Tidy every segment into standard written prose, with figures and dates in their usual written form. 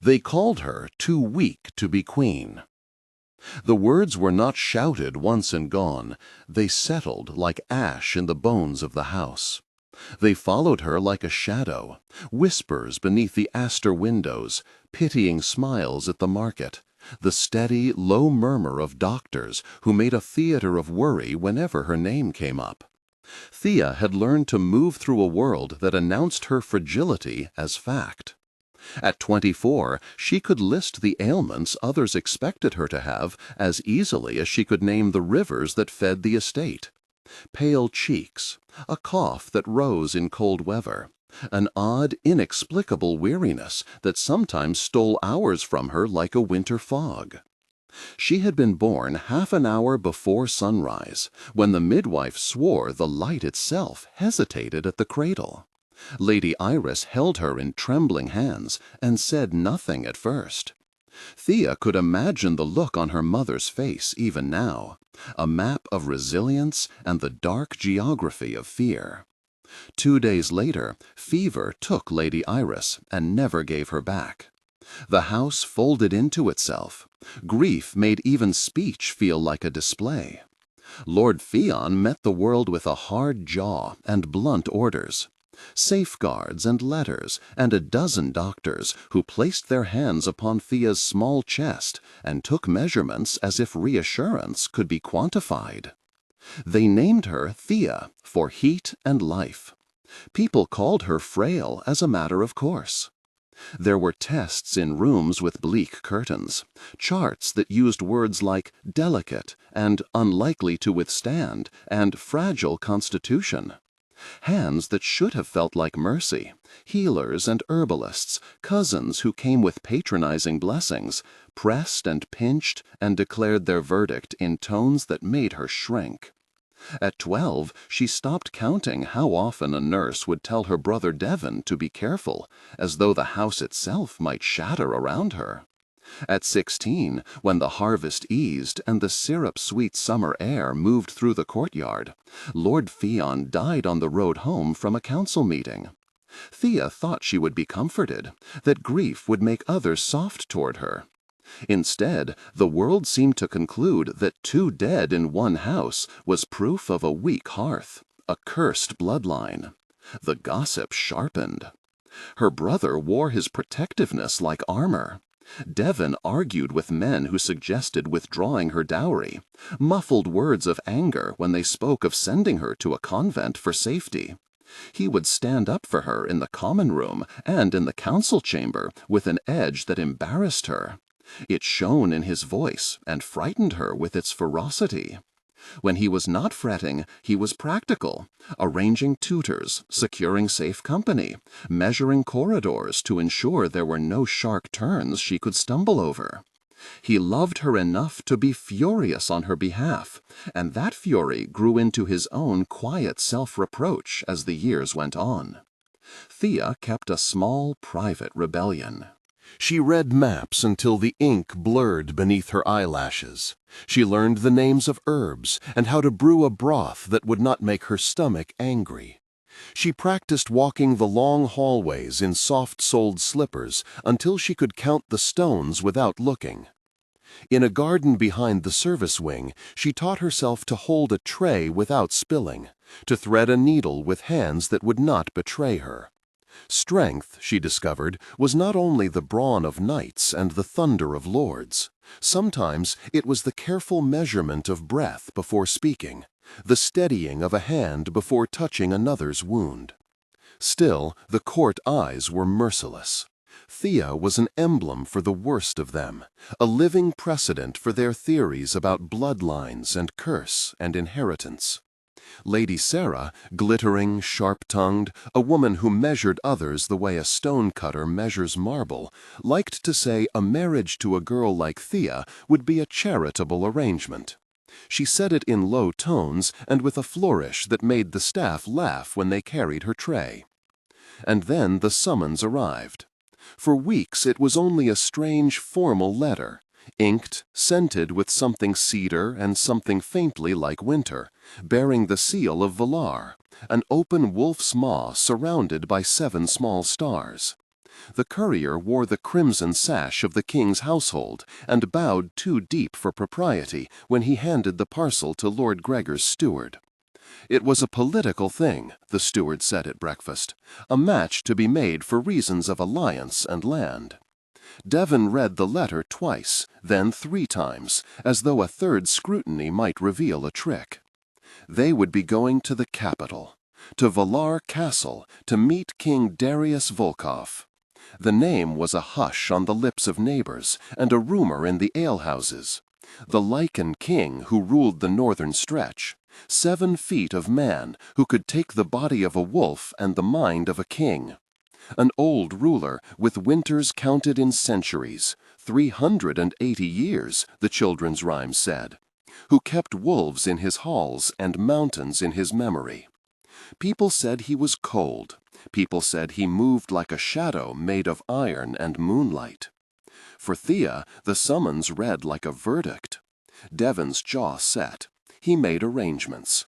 They called her too weak to be queen. The words were not shouted once and gone. They settled like ash in the bones of the house. They followed her like a shadow, whispers beneath the Astor windows, pitying smiles at the market, the steady, low murmur of doctors who made a theater of worry whenever her name came up. Thea had learned to move through a world that announced her fragility as fact. At 24, she could list the ailments others expected her to have as easily as she could name the rivers that fed the estate. Pale cheeks, a cough that rose in cold weather, an odd, inexplicable weariness that sometimes stole hours from her like a winter fog. She had been born half an hour before sunrise, when the midwife swore the light itself hesitated at the cradle. Lady Iris held her in trembling hands and said nothing at first. Thea could imagine the look on her mother's face even now, a map of resilience and the dark geography of fear. 2 days later, fever took Lady Iris and never gave her back. The house folded into itself. Grief made even speech feel like a display. Lord Theon met the world with a hard jaw and blunt orders. Safeguards and letters, and a dozen doctors who placed their hands upon Thea's small chest and took measurements as if reassurance could be quantified. They named her Thea for heat and life. People called her frail as a matter of course. There were tests in rooms with bleak curtains, charts that used words like delicate and unlikely to withstand and fragile constitution. Hands that should have felt like mercy, healers and herbalists, cousins who came with patronizing blessings, pressed and pinched and declared their verdict in tones that made her shrink. At 12, she stopped counting how often a nurse would tell her brother Devon to be careful, as though the house itself might shatter around her. At 16, when the harvest eased and the syrup-sweet summer air moved through the courtyard, Lord Theon died on the road home from a council meeting. Thea thought she would be comforted, that grief would make others soft toward her. Instead, the world seemed to conclude that 2 dead in one house was proof of a weak hearth, a cursed bloodline. The gossip sharpened. Her brother wore his protectiveness like armor. Devon argued with men who suggested withdrawing her dowry, muffled words of anger when they spoke of sending her to a convent for safety. He would stand up for her in the common room and in the council chamber with an edge that embarrassed her. It shone in his voice and frightened her with its ferocity. When he was not fretting, he was practical, arranging tutors, securing safe company, measuring corridors to ensure there were no sharp turns she could stumble over. He loved her enough to be furious on her behalf, and that fury grew into his own quiet self-reproach as the years went on. Thea kept a small, private rebellion. She read maps until the ink blurred beneath her eyelashes. She learned the names of herbs and how to brew a broth that would not make her stomach angry. She practiced walking the long hallways in soft-soled slippers until she could count the stones without looking. In a garden behind the service wing, she taught herself to hold a tray without spilling, to thread a needle with hands that would not betray her. Strength, she discovered, was not only the brawn of knights and the thunder of lords. Sometimes it was the careful measurement of breath before speaking, the steadying of a hand before touching another's wound. Still, the court eyes were merciless. Thea was an emblem for the worst of them, a living precedent for their theories about bloodlines and curse and inheritance. Lady Sarah, glittering, sharp-tongued, a woman who measured others the way a stone-cutter measures marble, liked to say a marriage to a girl like Thea would be a charitable arrangement. She said it in low tones and with a flourish that made the staff laugh when they carried her tray. And then the summons arrived. For weeks it was only a strange, formal letter, inked, scented with something cedar and something faintly like winter, bearing the seal of Valar, an open wolf's maw surrounded by 7 small stars. The courier wore the crimson sash of the king's household and bowed too deep for propriety when he handed the parcel to Lord Gregor's steward. It was a political thing, the steward said at breakfast, a match to be made for reasons of alliance and land. Devon read the letter twice, then 3 times, as though a third scrutiny might reveal a trick. They would be going to the capital, to Valar Castle, to meet King Darius Volkov. The name was a hush on the lips of neighbors and a rumor in the alehouses. The Lycan King who ruled the northern stretch, 7 feet of man who could take the body of a wolf and the mind of a king. An old ruler with winters counted in centuries, 380 years, the children's rhymes said, who kept wolves in his halls and mountains in his memory. People said he was cold. People said he moved like a shadow made of iron and moonlight. For Thea, the summons read like a verdict. Devon's jaw set. He made arrangements.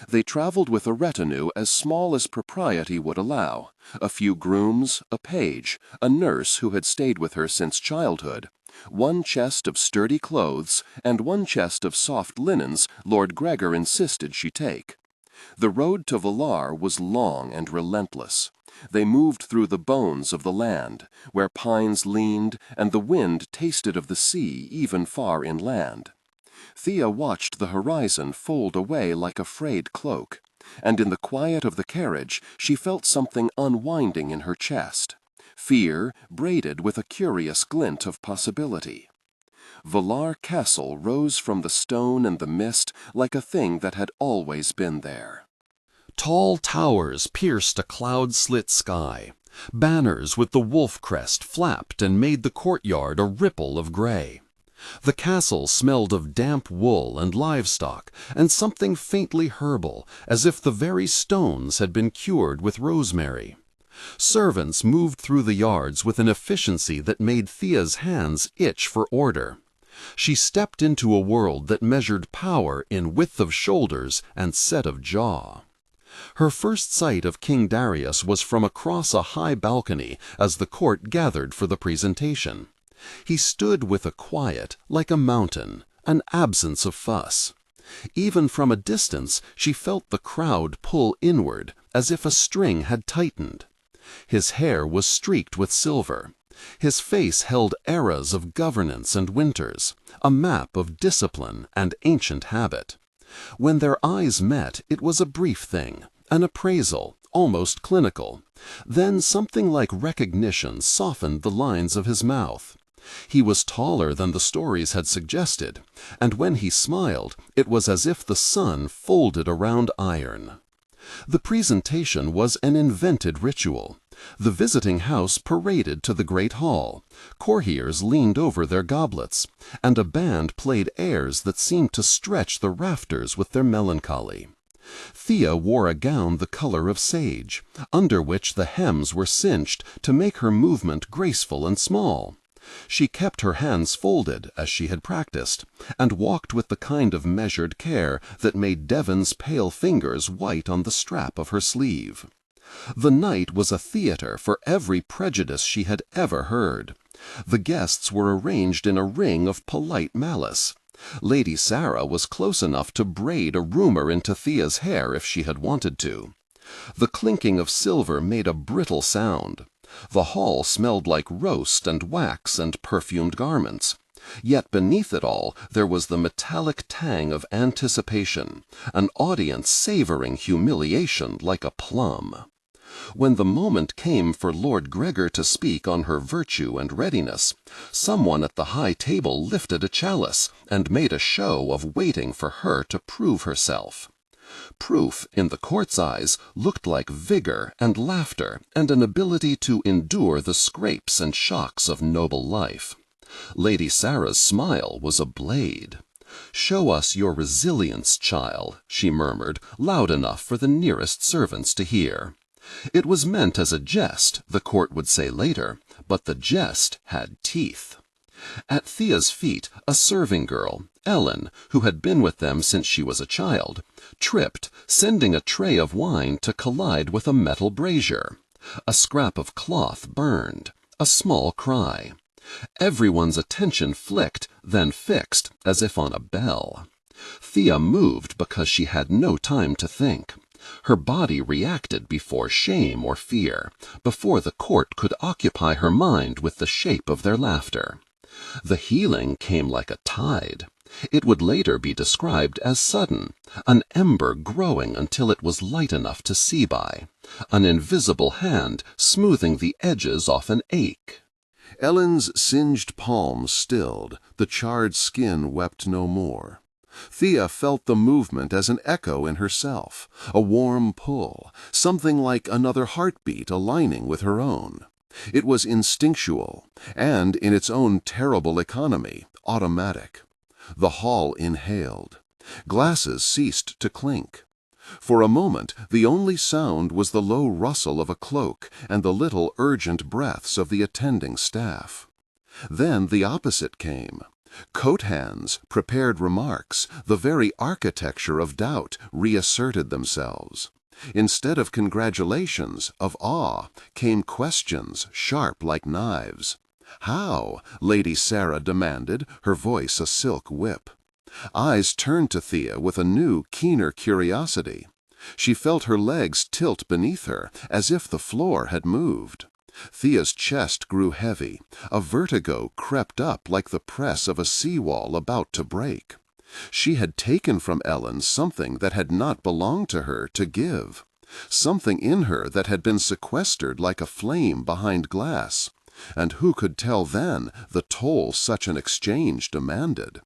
They traveled with a retinue as small as propriety would allow, a few grooms, a page, a nurse who had stayed with her since childhood, 1 chest of sturdy clothes, and 1 chest of soft linens Lord Gregor insisted she take. The road to Valar was long and relentless. They moved through the bones of the land, where pines leaned and the wind tasted of the sea even far inland. Thea watched the horizon fold away like a frayed cloak, and in the quiet of the carriage she felt something unwinding in her chest, fear braided with a curious glint of possibility. Valar Castle rose from the stone and the mist like a thing that had always been there. Tall towers pierced a cloud-slit sky. Banners with the wolf crest flapped and made the courtyard a ripple of gray. The castle smelled of damp wool and livestock and something faintly herbal, as if the very stones had been cured with rosemary. Servants moved through the yards with an efficiency that made Thea's hands itch for order. She stepped into a world that measured power in width of shoulders and set of jaw. Her first sight of King Darius was from across a high balcony as the court gathered for the presentation. He stood with a quiet, like a mountain, an absence of fuss. Even from a distance she felt the crowd pull inward, as if a string had tightened. His hair was streaked with silver. His face held eras of governance and winters, a map of discipline and ancient habit. When their eyes met, it was a brief thing, an appraisal, almost clinical. Then something like recognition softened the lines of his mouth. He was taller than the stories had suggested, and when he smiled, it was as if the sun folded around iron. The presentation was an invented ritual. The visiting house paraded to the great hall. Courtiers leaned over their goblets, and a band played airs that seemed to stretch the rafters with their melancholy. Thea wore a gown the color of sage, under which the hems were cinched to make her movement graceful and small. She kept her hands folded, as she had practiced, and walked with the kind of measured care that made Devon's pale fingers white on the strap of her sleeve. The night was a theater for every prejudice she had ever heard. The guests were arranged in a ring of polite malice. Lady Sarah was close enough to braid a rumor into Thea's hair if she had wanted to. The clinking of silver made a brittle sound. The hall smelled like roast and wax and perfumed garments. Yet beneath it all there was the metallic tang of anticipation, an audience savoring humiliation like a plum. When the moment came for Lord Gregor to speak on her virtue and readiness, someone at the high table lifted a chalice and made a show of waiting for her to prove herself. Proof, in the court's eyes, looked like vigor and laughter and an ability to endure the scrapes and shocks of noble life. Lady Sarah's smile was a blade. "Show us your resilience, child," she murmured, loud enough for the nearest servants to hear. It was meant as a jest, the court would say later, but the jest had teeth. At Thea's feet, a serving girl, Ellen, who had been with them since she was a child, tripped, sending a tray of wine to collide with a metal brazier. A scrap of cloth burned, a small cry. Everyone's attention flicked, then fixed, as if on a bell. Thea moved because she had no time to think. Her body reacted before shame or fear, before the court could occupy her mind with the shape of their laughter. The healing came like a tide. It would later be described as sudden, an ember growing until it was light enough to see by, an invisible hand smoothing the edges off an ache. Ellen's singed palms stilled, the charred skin wept no more. Thea felt the movement as an echo in herself, a warm pull, something like another heartbeat aligning with her own. It was instinctual, and, in its own terrible economy, automatic. The hall inhaled. Glasses ceased to clink. For a moment, the only sound was the low rustle of a cloak and the little urgent breaths of the attending staff. Then the opposite came. Coat hands, prepared remarks, the very architecture of doubt reasserted themselves. Instead of congratulations, of awe, came questions, sharp like knives. "How?" Lady Sarah demanded, her voice a silk whip. Eyes turned to Thea with a new, keener curiosity. She felt her legs tilt beneath her, as if the floor had moved. Thea's chest grew heavy. A vertigo crept up like the press of a seawall about to break. She had taken from Ellen something that had not belonged to her to give. Something in her that had been sequestered like a flame behind glass. And who could tell then the toll such an exchange demanded?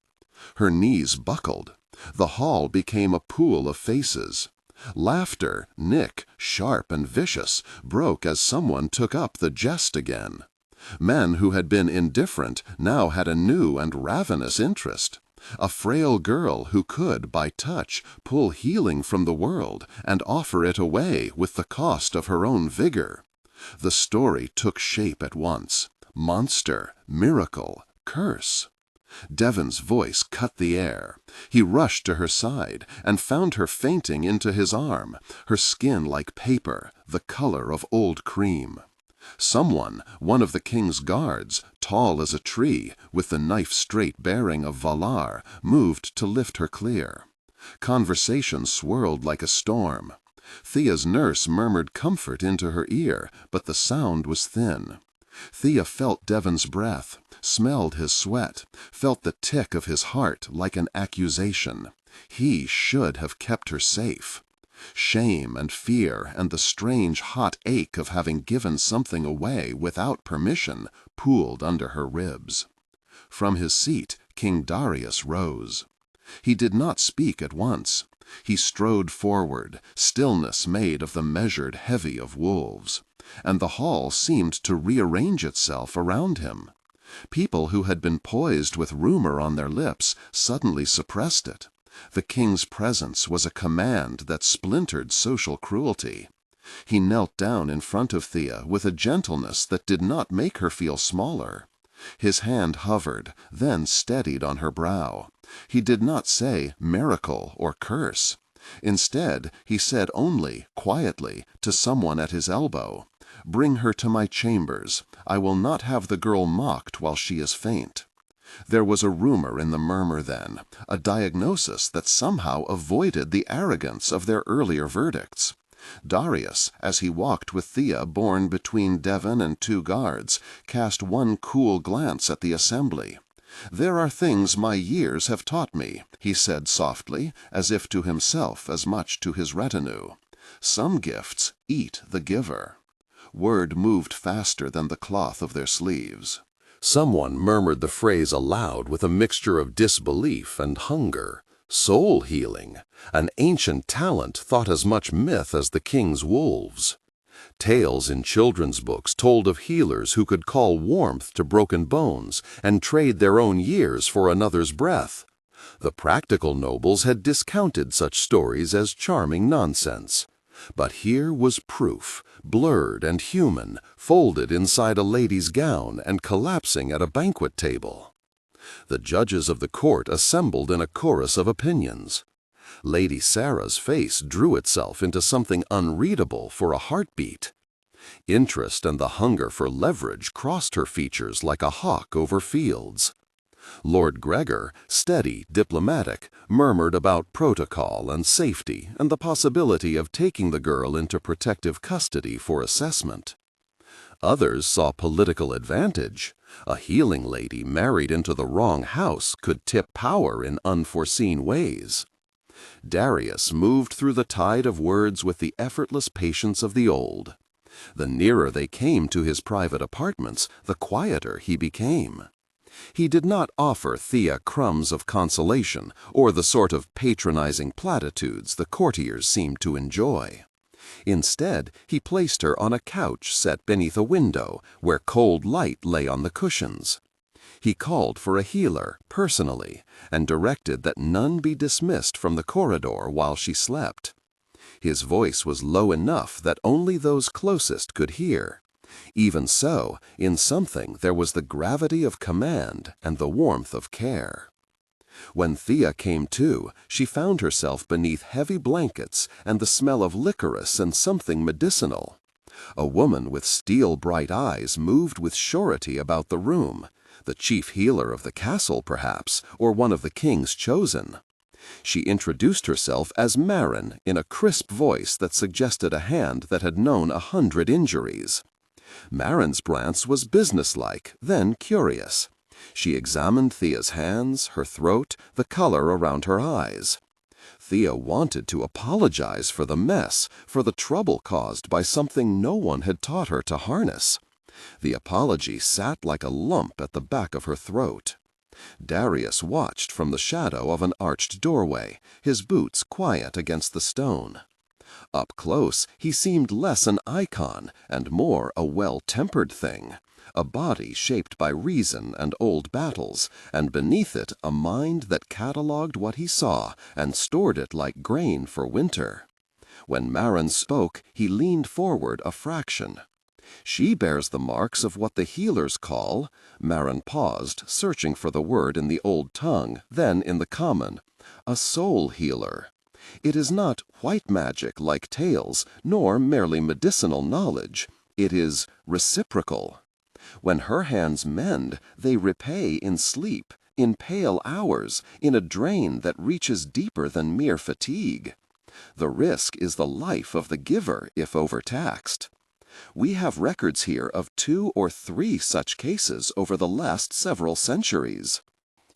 Her knees buckled. The hall became a pool of faces. Laughter, Nick, sharp and vicious, broke as someone took up the jest again. Men who had been indifferent now had a new and ravenous interest. A frail girl who could, by touch, pull healing from the world and offer it away with the cost of her own vigor. The story took shape at once. Monster, miracle, curse. Devon's voice cut the air. He rushed to her side and found her fainting into his arm, her skin like paper, the color of old cream. Someone, one of the king's guards, tall as a tree, with the knife-straight bearing of Valar, moved to lift her clear. Conversation swirled like a storm. Thea's nurse murmured comfort into her ear, but the sound was thin. Thea felt Devon's breath, smelled his sweat, felt the tick of his heart like an accusation. He should have kept her safe. Shame and fear and the strange hot ache of having given something away without permission pooled under her ribs. From his seat, King Darius rose. He did not speak at once. He strode forward, stillness made of the measured heavy of wolves, and the hall seemed to rearrange itself around him. People who had been poised with rumor on their lips suddenly suppressed it. The king's presence was a command that splintered social cruelty. He knelt down in front of Thea with a gentleness that did not make her feel smaller. His hand hovered, then steadied on her brow. He did not say miracle or curse. Instead, he said only, quietly, to someone at his elbow, "Bring her to my chambers. I will not have the girl mocked while she is faint." There was a rumor in the murmur then, a diagnosis that somehow avoided the arrogance of their earlier verdicts. Darius, as he walked with Thea borne between Devon and two guards, cast one cool glance at the assembly. "There are things my years have taught me," he said softly, as if to himself as much to his retinue. "Some gifts eat the giver." Word moved faster than the cloth of their sleeves. Someone murmured the phrase aloud with a mixture of disbelief and hunger. Soul healing, an ancient talent thought as much myth as the king's wolves. Tales in children's books told of healers who could call warmth to broken bones and trade their own years for another's breath. The practical nobles had discounted such stories as charming nonsense. But here was proof, blurred and human, folded inside a lady's gown and collapsing at a banquet table. The judges of the court assembled in a chorus of opinions. Lady Sarah's face drew itself into something unreadable for a heartbeat. Interest and the hunger for leverage crossed her features like a hawk over fields. Lord Gregor, steady, diplomatic, murmured about protocol and safety and the possibility of taking the girl into protective custody for assessment. Others saw political advantage. A healing lady married into the wrong house could tip power in unforeseen ways. Darius moved through the tide of words with the effortless patience of the old. The nearer they came to his private apartments, the quieter he became. He did not offer Thea crumbs of consolation or the sort of patronizing platitudes the courtiers seemed to enjoy. Instead, he placed her on a couch set beneath a window where cold light lay on the cushions. He called for a healer, personally, and directed that none be dismissed from the corridor while she slept. His voice was low enough that only those closest could hear. Even so, in something there was the gravity of command and the warmth of care. When Thea came to, she found herself beneath heavy blankets and the smell of licorice and something medicinal. A woman with steel-bright eyes moved with surety about the room, the chief healer of the castle, perhaps, or one of the king's chosen. She introduced herself as Marin in a crisp voice that suggested a hand that had known 100 injuries. Marin's glance was businesslike, then curious. She examined Thea's hands, her throat, the color around her eyes. Thea wanted to apologize for the mess, for the trouble caused by something no one had taught her to harness. The apology sat like a lump at the back of her throat. Darius watched from the shadow of an arched doorway, his boots quiet against the stone. Up close, he seemed less an icon and more a well-tempered thing, a body shaped by reason and old battles, and beneath it a mind that catalogued what he saw and stored it like grain for winter. When Marin spoke, he leaned forward a fraction. She bears the marks of what the healers call, Marin paused, searching for the word in the old tongue, then in the common, a soul healer. It is not white magic like tales, nor merely medicinal knowledge. It is reciprocal. When her hands mend, they repay in sleep, in pale hours, in a drain that reaches deeper than mere fatigue. The risk is the life of the giver if overtaxed. We have records here of 2 or 3 such cases over the last several centuries.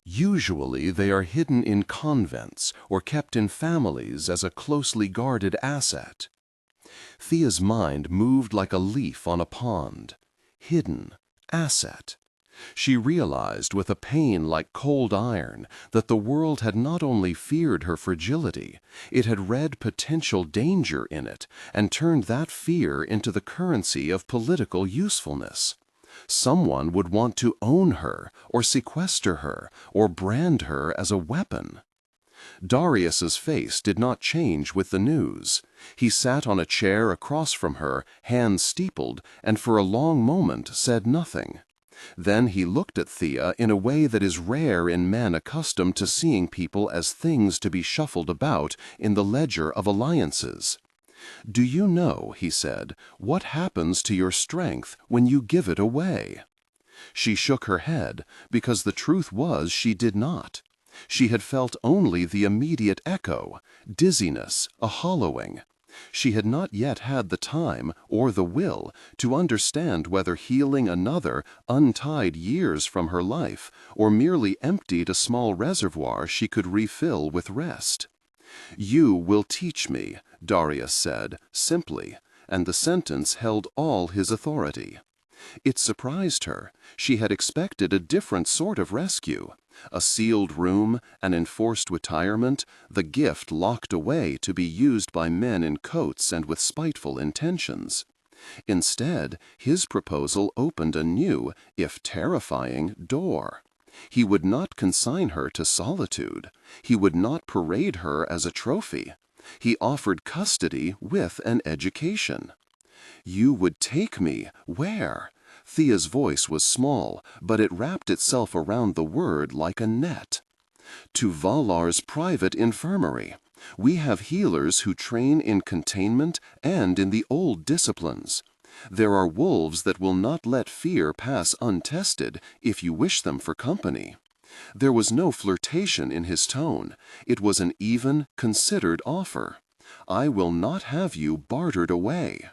Usually they are hidden in convents or kept in families as a closely guarded asset. Thea's mind moved like a leaf on a pond. Hidden, asset. She realized with a pain like cold iron that the world had not only feared her fragility, it had read potential danger in it and turned that fear into the currency of political usefulness. Someone would want to own her, or sequester her, or brand her as a weapon. Darius's face did not change with the news. He sat on a chair across from her, hands steepled, and for a long moment said nothing. Then he looked at Thea in a way that is rare in men accustomed to seeing people as things to be shuffled about in the ledger of alliances. "Do you know," he said, "what happens to your strength when you give it away?" She shook her head, because the truth was she did not. She had felt only the immediate echo, dizziness, a hollowing. She had not yet had the time, or the will, to understand whether healing another untied years from her life, or merely emptied a small reservoir she could refill with rest. "You will teach me," Darius said, simply, and the sentence held all his authority. It surprised her. She had expected a different sort of rescue. A sealed room, an enforced retirement, the gift locked away to be used by men in coats and with spiteful intentions. Instead, his proposal opened a new, if terrifying, door. He would not consign her to solitude. He would not parade her as a trophy. He offered custody with an education. "You would take me where?" Thea's voice was small, but it wrapped itself around the word like a net. "To Valar's private infirmary. We have healers who train in containment and in the old disciplines. There are wolves that will not let fear pass untested if you wish them for company. There was no flirtation in his tone. It was an even, considered offer. I will not have you bartered away.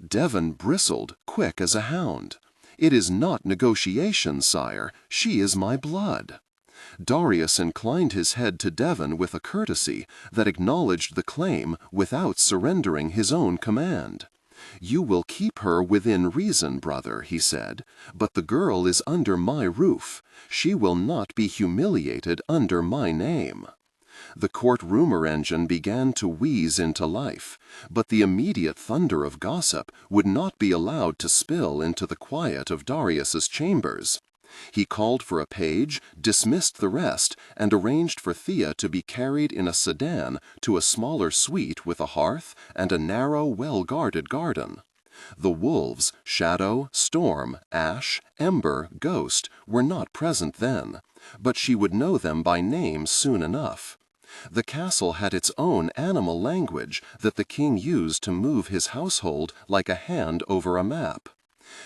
Devon bristled, quick as a hound. It is not negotiation, sire. She is my blood. Darius inclined his head to Devon with a courtesy that acknowledged the claim without surrendering his own command. You will keep her within reason, brother, he said, but the girl is under my roof. She will not be humiliated under my name. The court rumor engine began to wheeze into life, but the immediate thunder of gossip would not be allowed to spill into the quiet of Darius's chambers. He called for a page, dismissed the rest, and arranged for Thea to be carried in a sedan to a smaller suite with a hearth and a narrow, well-guarded garden. The wolves, Shadow, Storm, Ash, Ember, Ghost, were not present then, but she would know them by name soon enough. The castle had its own animal language that the king used to move his household like a hand over a map.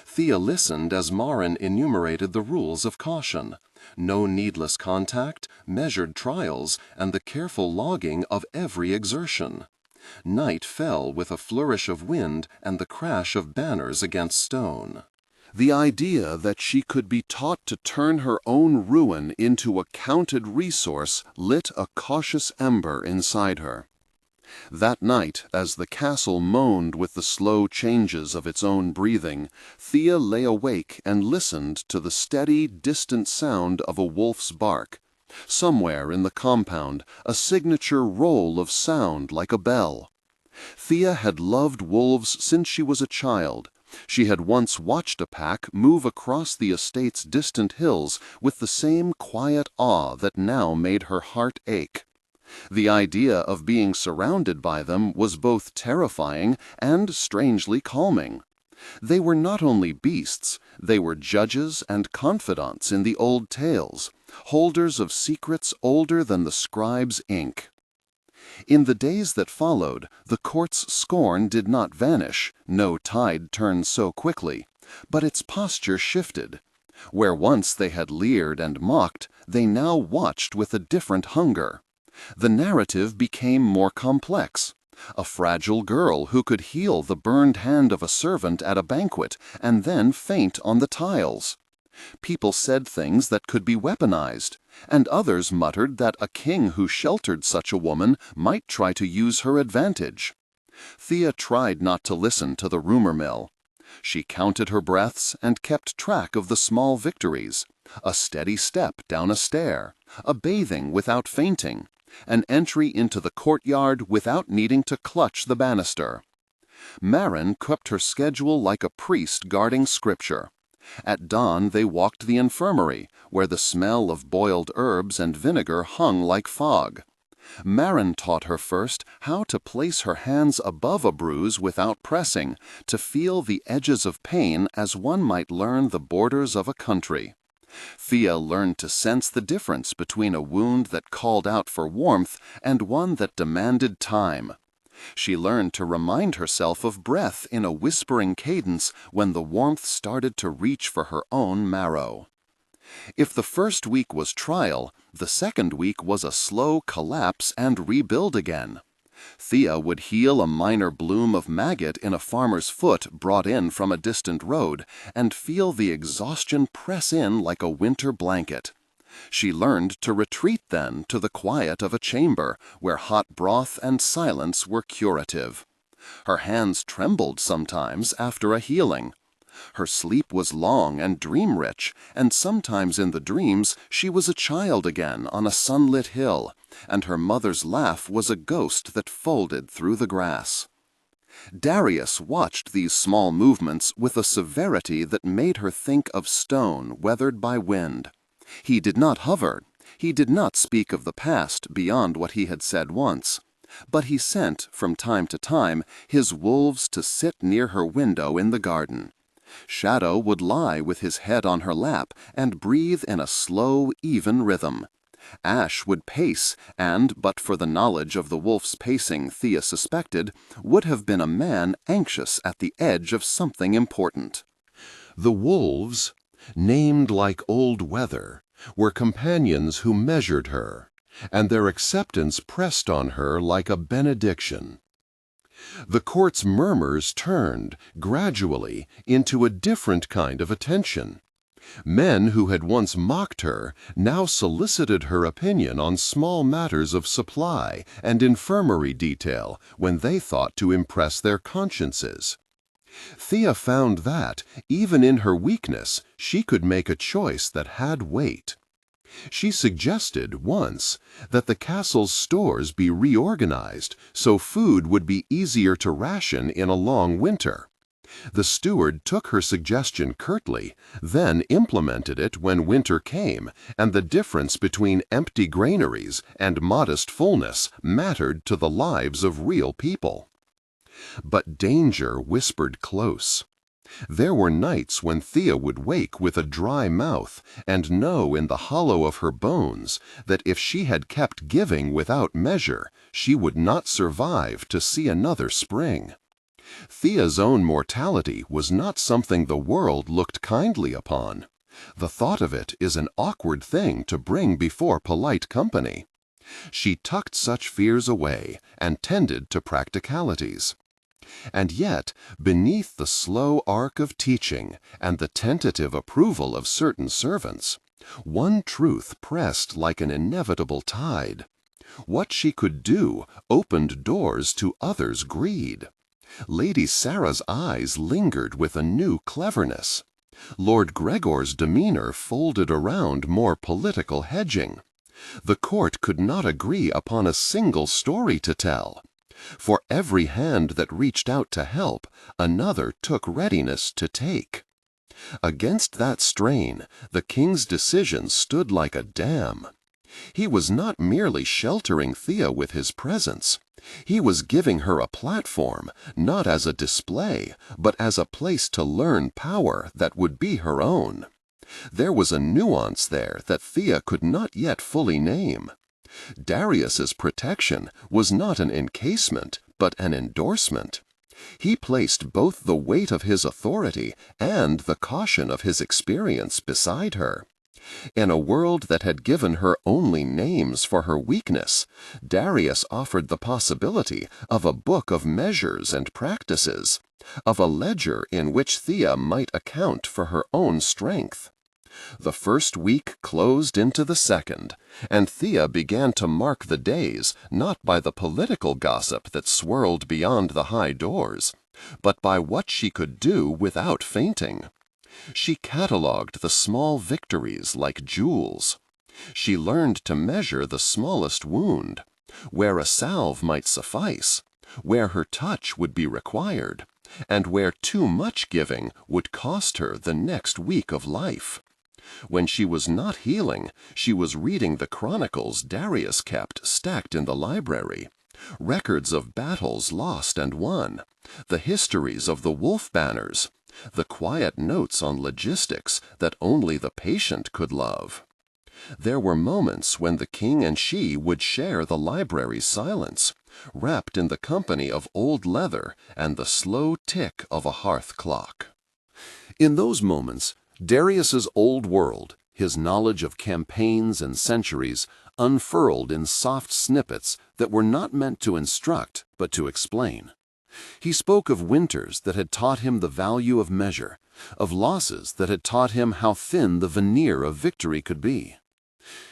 Thea listened as Marin enumerated the rules of caution: no needless contact, measured trials, and the careful logging of every exertion. Night fell with a flourish of wind and the crash of banners against stone. The idea that she could be taught to turn her own ruin into a counted resource lit a cautious ember inside her. That night, as the castle moaned with the slow changes of its own breathing, Thea lay awake and listened to the steady, distant sound of a wolf's bark. Somewhere in the compound, a signature roll of sound like a bell. Thea had loved wolves since she was a child. She had once watched a pack move across the estate's distant hills with the same quiet awe that now made her heart ache. The idea of being surrounded by them was both terrifying and strangely calming. They were not only beasts, they were judges and confidants in the old tales, holders of secrets older than the scribe's ink. In the days that followed, the court's scorn did not vanish, no tide turned so quickly, but its posture shifted. Where once they had leered and mocked, they now watched with a different hunger. The narrative became more complex. A fragile girl who could heal the burned hand of a servant at a banquet and then faint on the tiles. People said things that could be weaponized, and others muttered that a king who sheltered such a woman might try to use her advantage. Thea tried not to listen to the rumor mill. She counted her breaths and kept track of the small victories: a steady step down a stair, a bathing without fainting, an entry into the courtyard without needing to clutch the banister. Marin kept her schedule like a priest guarding scripture. At dawn they walked the infirmary, where the smell of boiled herbs and vinegar hung like fog. Marin taught her first how to place her hands above a bruise without pressing, to feel the edges of pain as one might learn the borders of a country. Thea learned to sense the difference between a wound that called out for warmth and one that demanded time. She learned to remind herself of breath in a whispering cadence when the warmth started to reach for her own marrow. If the first week was trial, the second week was a slow collapse and rebuild again. Thea would heal a minor bloom of maggot in a farmer's foot brought in from a distant road and feel the exhaustion press in like a winter blanket. She learned to retreat then to the quiet of a chamber where hot broth and silence were curative. Her hands trembled sometimes after a healing. Her sleep was long and dream-rich, and sometimes in the dreams she was a child again on a sunlit hill, and her mother's laugh was a ghost that folded through the grass. Darius watched these small movements with a severity that made her think of stone weathered by wind. He did not hover. He did not speak of the past beyond what he had said once. But he sent, from time to time, his wolves to sit near her window in the garden. Shadow would lie with his head on her lap and breathe in a slow, even rhythm. Ash would pace, and, but for the knowledge of the wolf's pacing Thea suspected, would have been a man anxious at the edge of something important. The wolves, named like old weather, were companions who measured her, and their acceptance pressed on her like a benediction. The court's murmurs turned, gradually, into a different kind of attention. Men who had once mocked her now solicited her opinion on small matters of supply and infirmary detail when they thought to impress their consciences. Thea found that, even in her weakness, she could make a choice that had weight. She suggested, once, that the castle's stores be reorganized so food would be easier to ration in a long winter. The steward took her suggestion curtly, then implemented it when winter came, and the difference between empty granaries and modest fullness mattered to the lives of real people. But danger whispered close. There were nights when Thea would wake with a dry mouth and know in the hollow of her bones that if she had kept giving without measure, she would not survive to see another spring. Thea's own mortality was not something the world looked kindly upon. The thought of it is an awkward thing to bring before polite company. She tucked such fears away and tended to practicalities. And yet, beneath the slow arc of teaching and the tentative approval of certain servants, one truth pressed like an inevitable tide. What she could do opened doors to others' greed. Lady Sarah's eyes lingered with a new cleverness. Lord Gregor's demeanor folded around more political hedging. The court could not agree upon a single story to tell. For every hand that reached out to help, another took readiness to take. Against that strain, the king's decision stood like a dam. He was not merely sheltering Thea with his presence. He was giving her a platform, not as a display, but as a place to learn power that would be her own. There was a nuance there that Thea could not yet fully name. Darius's protection was not an encasement, but an endorsement. He placed both the weight of his authority and the caution of his experience beside her. In a world that had given her only names for her weakness, Darius offered the possibility of a book of measures and practices, of a ledger in which Thea might account for her own strength. The first week closed into the second, and Thea began to mark the days not by the political gossip that swirled beyond the high doors, but by what she could do without fainting. She catalogued the small victories like jewels. She learned to measure the smallest wound, where a salve might suffice, where her touch would be required, and where too much giving would cost her the next week of life. When she was not healing, she was reading the chronicles Darius kept stacked in the library, records of battles lost and won, the histories of the wolf banners, the quiet notes on logistics that only the patient could love. There were moments when the king and she would share the library's silence, wrapped in the company of old leather and the slow tick of a hearth clock. In those moments, Darius's old world, his knowledge of campaigns and centuries, unfurled in soft snippets that were not meant to instruct, but to explain. He spoke of winters that had taught him the value of measure, of losses that had taught him how thin the veneer of victory could be.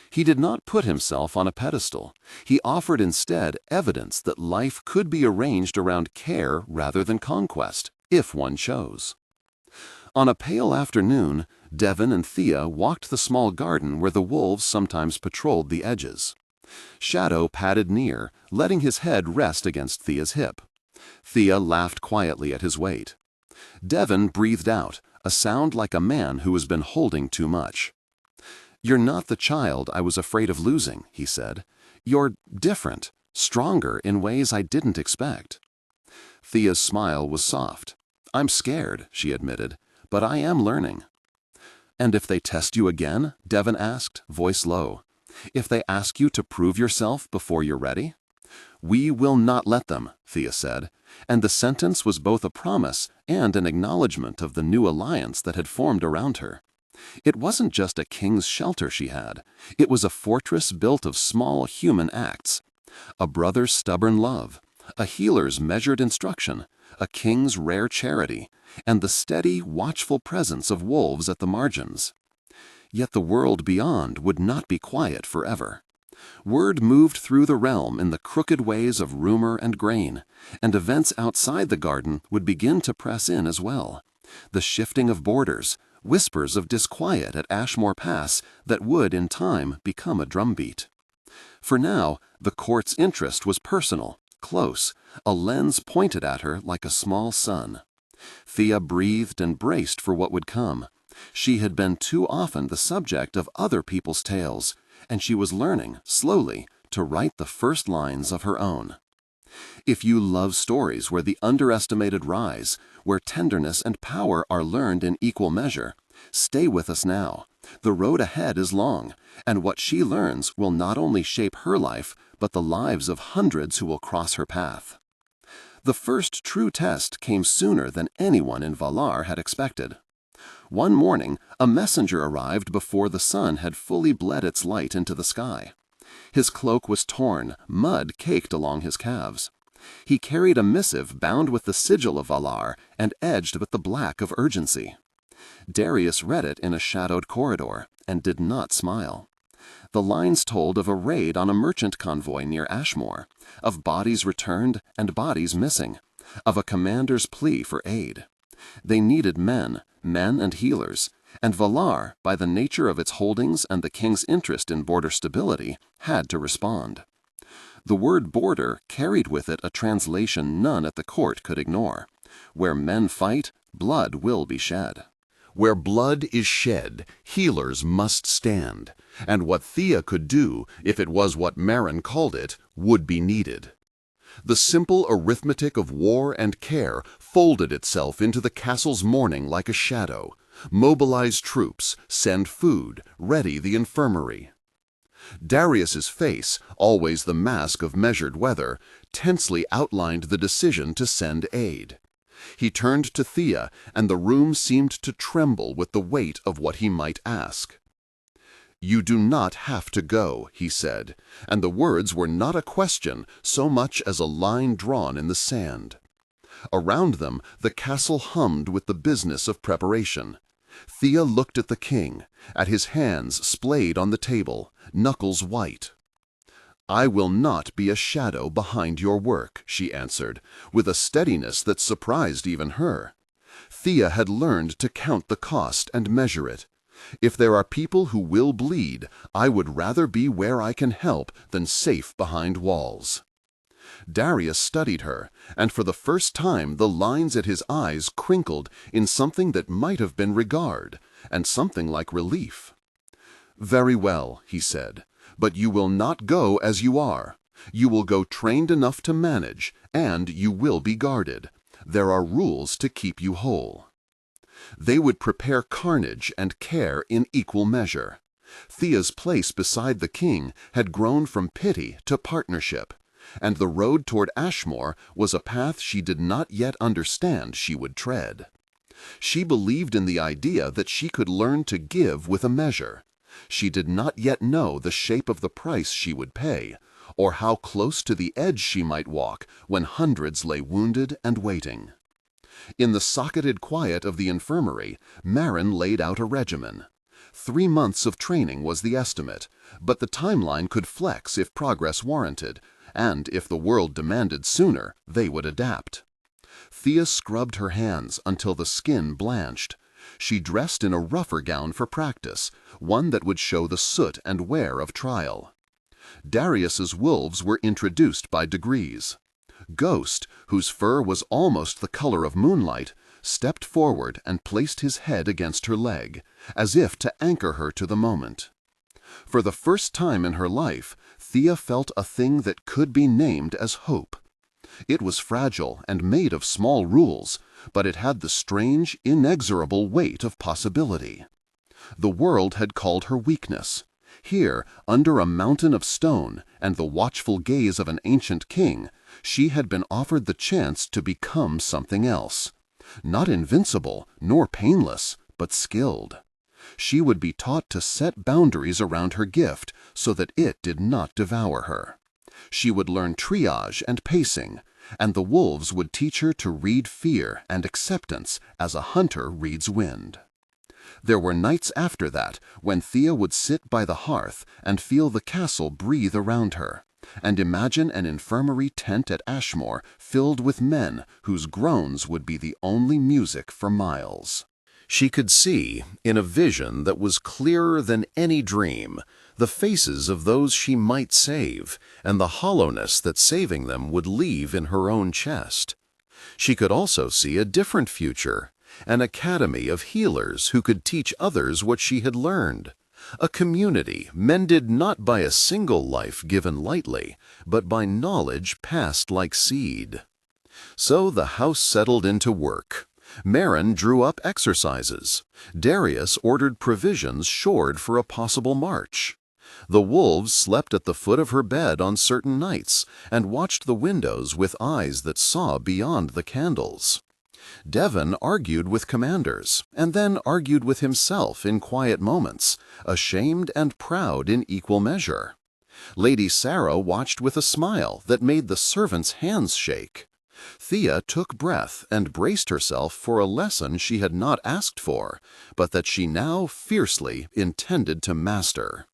He did not put himself on a pedestal. He offered instead evidence that life could be arranged around care rather than conquest, if one chose. On a pale afternoon, Devon and Thea walked the small garden where the wolves sometimes patrolled the edges. Shadow padded near, letting his head rest against Thea's hip. Thea laughed quietly at his weight. Devon breathed out, a sound like a man who has been holding too much. "You're not the child I was afraid of losing," he said. "You're different, stronger in ways I didn't expect." Thea's smile was soft. "I'm scared," she admitted, "but I am learning." "And if they test you again?" Devon asked, voice low. If they ask you to prove yourself before you're ready? We will not let them, Thea said, and the sentence was both a promise and an acknowledgement of the new alliance that had formed around her. It wasn't just a king's shelter she had. It was a fortress built of small human acts. A brother's stubborn love, a healer's measured instruction, a king's rare charity, and the steady, watchful presence of wolves at the margins. Yet the world beyond would not be quiet forever. Word moved through the realm in the crooked ways of rumor and grain, and events outside the garden would begin to press in as well. The shifting of borders, whispers of disquiet at Ashmore Pass that would, in time, become a drumbeat. For now, the court's interest was personal, close, a lens pointed at her like a small sun. Thea breathed and braced for what would come. She had been too often the subject of other people's tales, and she was learning, slowly, to write the first lines of her own. If you love stories where the underestimated rise, where tenderness and power are learned in equal measure, stay with us now. The road ahead is long, and what she learns will not only shape her life, but the lives of hundreds who will cross her path. The first true test came sooner than anyone in Valar had expected. One morning, a messenger arrived before the sun had fully bled its light into the sky. His cloak was torn, mud caked along his calves. He carried a missive bound with the sigil of Valar and edged with the black of urgency. Darius read it in a shadowed corridor and did not smile. The lines told of a raid on a merchant convoy near Ashmore, of bodies returned and bodies missing, of a commander's plea for aid. They needed men and healers, and Valar, by the nature of its holdings and the king's interest in border stability, had to respond. The word border carried with it a translation none at the court could ignore. Where men fight, blood will be shed. Where blood is shed, healers must stand, and what Thea could do, if it was what Meryn called it, would be needed. The simple arithmetic of war and care folded itself into the castle's morning like a shadow. Mobilize troops, send food, ready the infirmary. Darius's face, always the mask of measured weather, tensely outlined the decision to send aid. He turned to Thea, and the room seemed to tremble with the weight of what he might ask. "You do not have to go," he said, and the words were not a question so much as a line drawn in the sand. Around them, the castle hummed with the business of preparation. Thea looked at the king, at his hands splayed on the table, knuckles white. "I will not be a shadow behind your work," she answered, with a steadiness that surprised even her. Thea had learned to count the cost and measure it. If there are people who will bleed, I would rather be where I can help than safe behind walls. Darius studied her, and for the first time the lines at his eyes crinkled in something that might have been regard, and something like relief. "Very well," he said, "but you will not go as you are. You will go trained enough to manage, and you will be guarded. There are rules to keep you whole." They would prepare carnage and care in equal measure. Thea's place beside the king had grown from pity to partnership, and the road toward Ashmore was a path she did not yet understand she would tread. She believed in the idea that she could learn to give with a measure. She did not yet know the shape of the price she would pay, or how close to the edge she might walk when hundreds lay wounded and waiting. In the socketed quiet of the infirmary, Meryn laid out a regimen. 3 months of training was the estimate, but the timeline could flex if progress warranted, and if the world demanded sooner, they would adapt. Thea scrubbed her hands until the skin blanched. She dressed in a rougher gown for practice, one that would show the soot and wear of trial. Darius's wolves were introduced by degrees. Ghost, whose fur was almost the color of moonlight, stepped forward and placed his head against her leg, as if to anchor her to the moment. For the first time in her life, Thea felt a thing that could be named as hope. It was fragile and made of small rules, but it had the strange, inexorable weight of possibility. The world had called her weakness. Here, under a mountain of stone and the watchful gaze of an ancient king, she had been offered the chance to become something else. Not invincible, nor painless, but skilled. She would be taught to set boundaries around her gift so that it did not devour her. She would learn triage and pacing, and the wolves would teach her to read fear and acceptance as a hunter reads wind. There were nights after that when Thea would sit by the hearth and feel the castle breathe around her, and imagine an infirmary tent at Ashmore filled with men whose groans would be the only music for miles. She could see, in a vision that was clearer than any dream, the faces of those she might save, and the hollowness that saving them would leave in her own chest. She could also see a different future, an academy of healers who could teach others what she had learned, a community mended not by a single life given lightly, but by knowledge passed like seed. So the house settled into work. Marin drew up exercises. Darius ordered provisions shored for a possible march. The wolves slept at the foot of her bed on certain nights and watched the windows with eyes that saw beyond the candles. Devon argued with commanders, and then argued with himself in quiet moments, ashamed and proud in equal measure. Lady Sarah watched with a smile that made the servants' hands shake. Thea took breath and braced herself for a lesson she had not asked for, but that she now fiercely intended to master.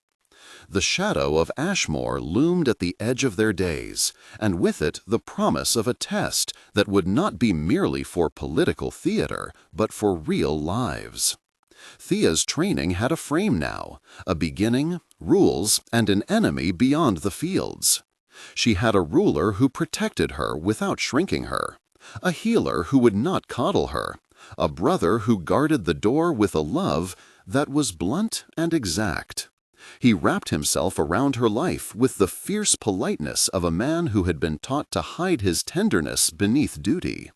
The shadow of Ashmore loomed at the edge of their days, and with it the promise of a test that would not be merely for political theater, but for real lives. Thea's training had a frame now, a beginning, rules, and an enemy beyond the fields. She had a ruler who protected her without shrinking her, a healer who would not coddle her, a brother who guarded the door with a love that was blunt and exact. He wrapped himself around her life with the fierce politeness of a man who had been taught to hide his tenderness beneath duty.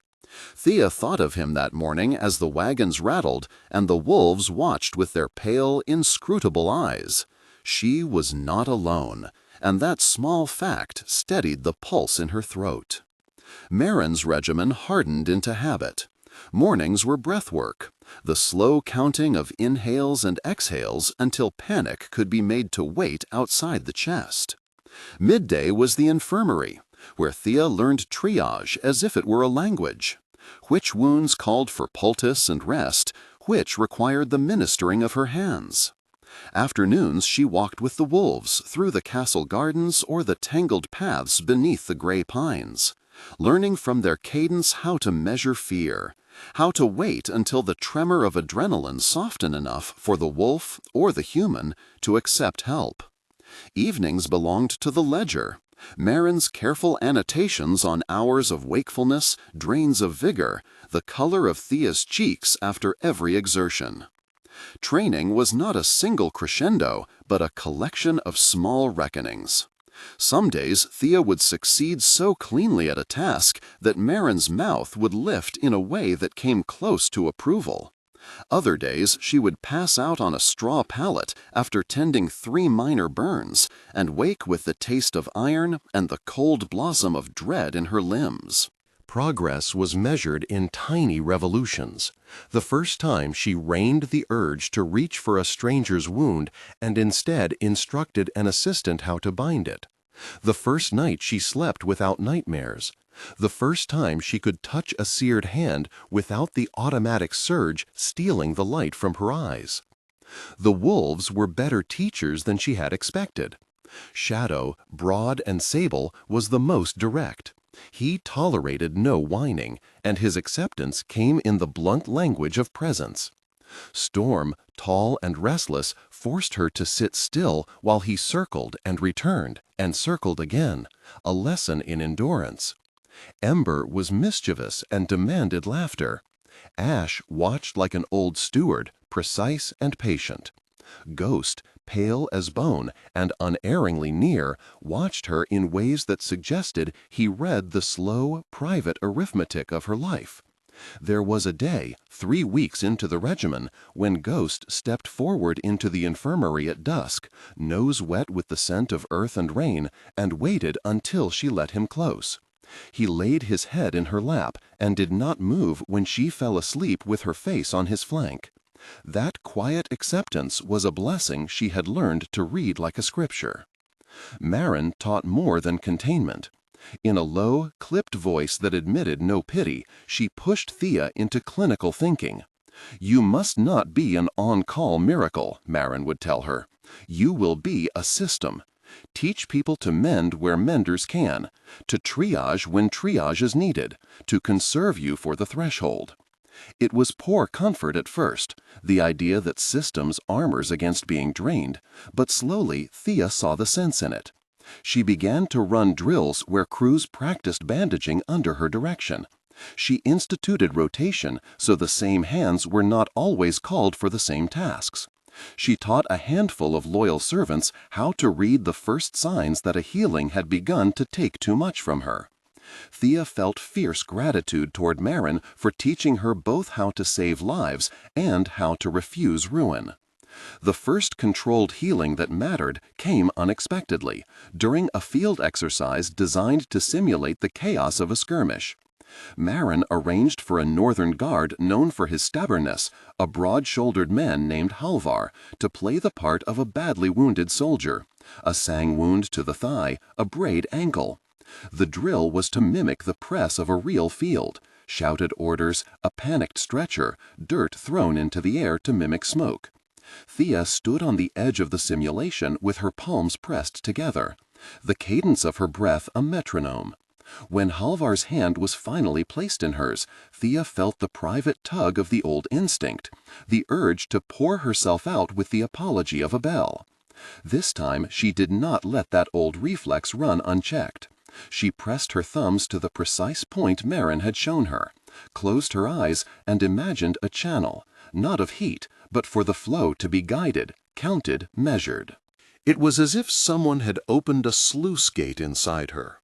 Thea thought of him that morning as the wagons rattled and the wolves watched with their pale, inscrutable eyes. She was not alone, and that small fact steadied the pulse in her throat. Marin's regimen hardened into habit. Mornings were breath work, the slow counting of inhales and exhales until panic could be made to wait outside the chest. Midday was the infirmary, where Thea learned triage as if it were a language. Which wounds called for poultice and rest, which required the ministering of her hands. Afternoons she walked with the wolves through the castle gardens or the tangled paths beneath the gray pines, learning from their cadence how to measure fear, how to wait until the tremor of adrenaline softened enough for the wolf or the human to accept help. Evenings belonged to the ledger. Marin's careful annotations on hours of wakefulness, drains of vigor, the color of Thea's cheeks after every exertion. Training was not a single crescendo, but a collection of small reckonings. Some days Thea would succeed so cleanly at a task that Marin's mouth would lift in a way that came close to approval. Other days she would pass out on a straw pallet after tending 3 minor burns and wake with the taste of iron and the cold blossom of dread in her limbs. Progress was measured in tiny revolutions. The first time she reined the urge to reach for a stranger's wound and instead instructed an assistant how to bind it. The first night she slept without nightmares. The first time she could touch a seared hand without the automatic surge stealing the light from her eyes. The wolves were better teachers than she had expected. Shadow, broad and sable, was the most direct. He tolerated no whining, and his acceptance came in the blunt language of presence. Storm, tall and restless, forced her to sit still while he circled and returned, and circled again, a lesson in endurance. Ember was mischievous and demanded laughter. Ash watched like an old steward, precise and patient. Ghost, pale as bone and unerringly near, watched her in ways that suggested he read the slow, private arithmetic of her life. There was a day, 3 weeks into the regimen, when Ghost stepped forward into the infirmary at dusk, nose wet with the scent of earth and rain, and waited until she let him close. He laid his head in her lap and did not move when she fell asleep with her face on his flank. That quiet acceptance was a blessing she had learned to read like a scripture. Marin taught more than containment. In a low, clipped voice that admitted no pity, she pushed Thea into clinical thinking. "You must not be an on-call miracle," Marin would tell her. "You will be a system. Teach people to mend where menders can, to triage when triage is needed, to conserve you for the threshold." It was poor comfort at first, the idea that systems armors against being drained, but slowly Thea saw the sense in it. She began to run drills where crews practiced bandaging under her direction. She instituted rotation so the same hands were not always called for the same tasks. She taught a handful of loyal servants how to read the first signs that a healing had begun to take too much from her. Thea felt fierce gratitude toward Marin for teaching her both how to save lives and how to refuse ruin. The first controlled healing that mattered came unexpectedly, during a field exercise designed to simulate the chaos of a skirmish. Marin arranged for a northern guard known for his stubbornness, a broad-shouldered man named Halvar, to play the part of a badly wounded soldier, a sang wound to the thigh, a brayed ankle. The drill was to mimic the press of a real field, shouted orders, a panicked stretcher, dirt thrown into the air to mimic smoke. Thea stood on the edge of the simulation with her palms pressed together, the cadence of her breath a metronome. When Halvar's hand was finally placed in hers, Thea felt the private tug of the old instinct, the urge to pour herself out with the apology of a bell. This time she did not let that old reflex run unchecked. She pressed her thumbs to the precise point Marin had shown her, closed her eyes, and imagined a channel, not of heat, but for the flow to be guided, counted, measured. It was as if someone had opened a sluice gate inside her.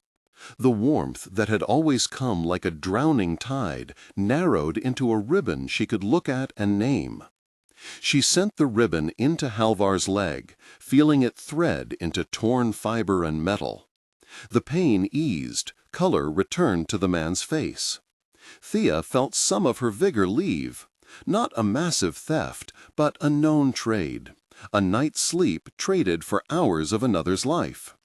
The warmth that had always come like a drowning tide narrowed into a ribbon she could look at and name. She sent the ribbon into Halvar's leg, feeling it thread into torn fiber and metal. The pain eased, color returned to the man's face. Thea felt some of her vigor leave. Not a massive theft, but a known trade. A night's sleep traded for hours of another's life.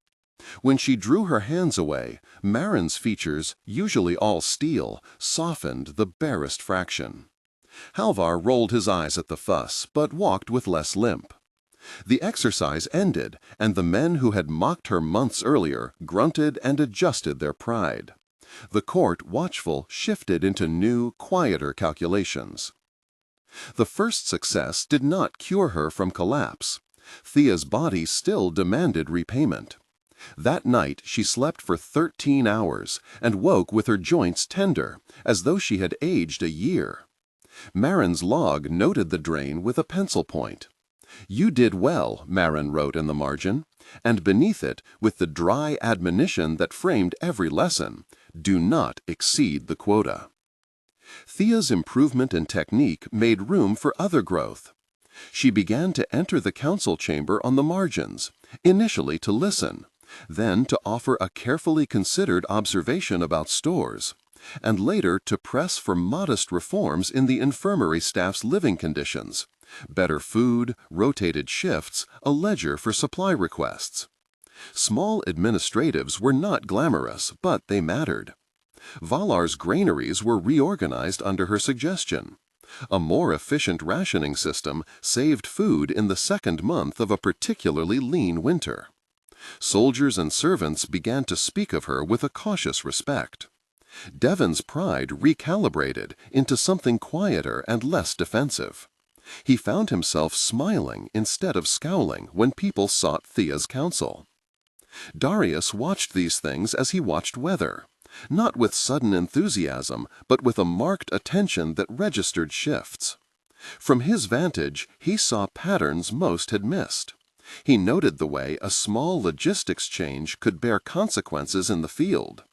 When she drew her hands away, Marin's features, usually all steel, softened the barest fraction. Halvar rolled his eyes at the fuss, but walked with less limp. The exercise ended, and the men who had mocked her months earlier grunted and adjusted their pride. The court, watchful, shifted into new, quieter calculations. The first success did not cure her from collapse. Thea's body still demanded repayment. That night she slept for 13 hours and woke with her joints tender, as though she had aged a year. Marin's log noted the drain with a pencil point. "You did well," Marin wrote in the margin, and beneath it, with the dry admonition that framed every lesson, "Do not exceed the quota." Thea's improvement in technique made room for other growth. She began to enter the council chamber on the margins, initially to listen, then to offer a carefully considered observation about stores, and later to press for modest reforms in the infirmary staff's living conditions, better food, rotated shifts, a ledger for supply requests. Small administratives were not glamorous, but they mattered. Valar's granaries were reorganized under her suggestion. A more efficient rationing system saved food in the second month of a particularly lean winter. Soldiers and servants began to speak of her with a cautious respect. Devon's pride recalibrated into something quieter and less defensive. He found himself smiling instead of scowling when people sought Thea's counsel. Darius watched these things as he watched weather, not with sudden enthusiasm, but with a marked attention that registered shifts. From his vantage, he saw patterns most had missed. He noted the way a small logistics change could bear consequences in the field.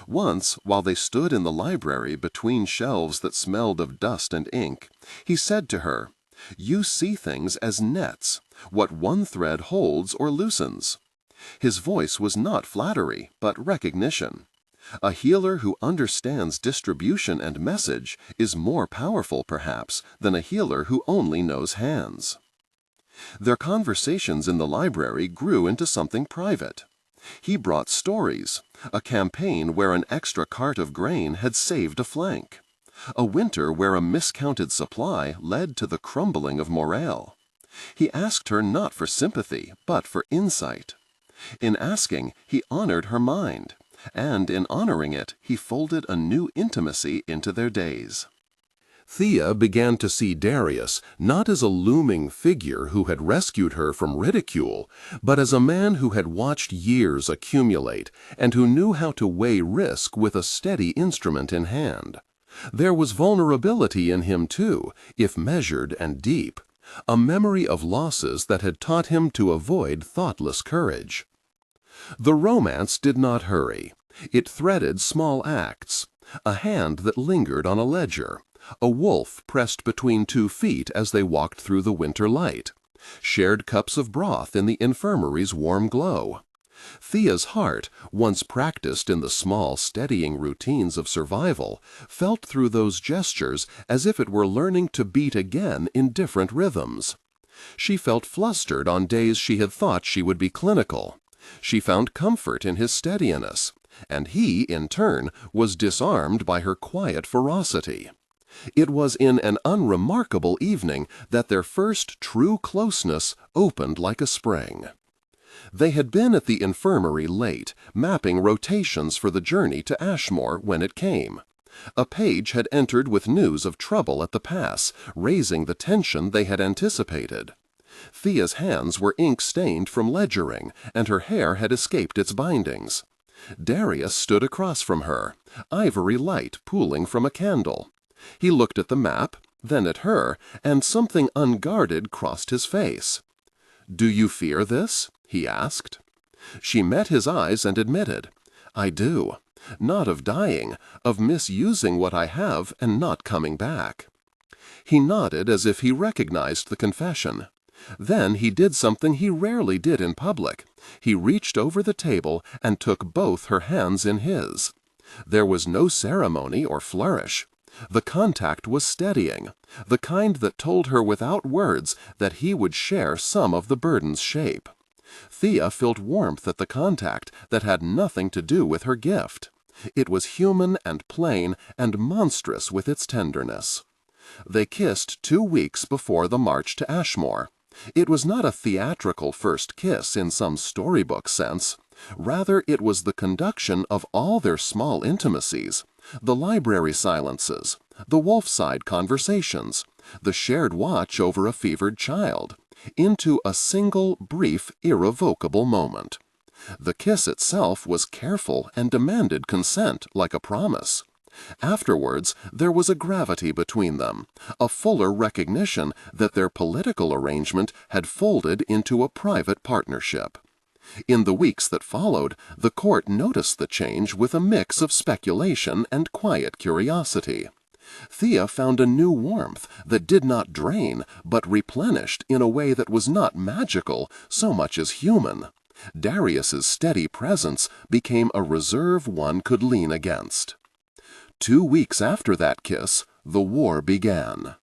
Once, while they stood in the library between shelves that smelled of dust and ink, he said to her, "You see things as nets, what one thread holds or loosens." His voice was not flattery, but recognition. A healer who understands distribution and message is more powerful, perhaps, than a healer who only knows hands. Their conversations in the library grew into something private. He brought stories, a campaign where an extra cart of grain had saved a flank, a winter where a miscounted supply led to the crumbling of morale. He asked her not for sympathy, but for insight. In asking, he honored her mind, and in honoring it, he folded a new intimacy into their days. Thea began to see Darius not as a looming figure who had rescued her from ridicule, but as a man who had watched years accumulate and who knew how to weigh risk with a steady instrument in hand. There was vulnerability in him too, if measured and deep, a memory of losses that had taught him to avoid thoughtless courage. The romance did not hurry. It threaded small acts, a hand that lingered on a ledger, a wolf pressed between 2 feet as they walked through the winter light, shared cups of broth in the infirmary's warm glow. Thea's heart, once practiced in the small, steadying routines of survival, felt through those gestures as if it were learning to beat again in different rhythms. She felt flustered on days she had thought she would be clinical. She found comfort in his steadiness, and he, in turn, was disarmed by her quiet ferocity. It was in an unremarkable evening that their first true closeness opened like a spring. They had been at the infirmary late, mapping rotations for the journey to Ashmore when it came. A page had entered with news of trouble at the pass, raising the tension they had anticipated. Thea's hands were ink-stained from ledgering, and her hair had escaped its bindings. Darius stood across from her, ivory light pooling from a candle. He looked at the map, then at her, and something unguarded crossed his face. "Do you fear this?" he asked. She met his eyes and admitted, "I do. Not of dying, of misusing what I have and not coming back." He nodded as if he recognized the confession. Then he did something he rarely did in public. He reached over the table and took both her hands in his. There was no ceremony or flourish. The contact was steadying, the kind that told her without words that he would share some of the burden's shape. Thea felt warmth at the contact that had nothing to do with her gift. It was human and plain and monstrous with its tenderness. They kissed 2 weeks before the march to Ashmore. It was not a theatrical first kiss in some storybook sense. Rather, it was the conduction of all their small intimacies, the library silences, the wolf-side conversations, the shared watch over a fevered child, into a single, brief, irrevocable moment. The kiss itself was careful and demanded consent like a promise. Afterwards, there was a gravity between them, a fuller recognition that their political arrangement had folded into a private partnership. In the weeks that followed, the court noticed the change with a mix of speculation and quiet curiosity. Thea found a new warmth that did not drain, but replenished in a way that was not magical so much as human. Darius's steady presence became a reserve one could lean against. 2 weeks after that kiss, the war began.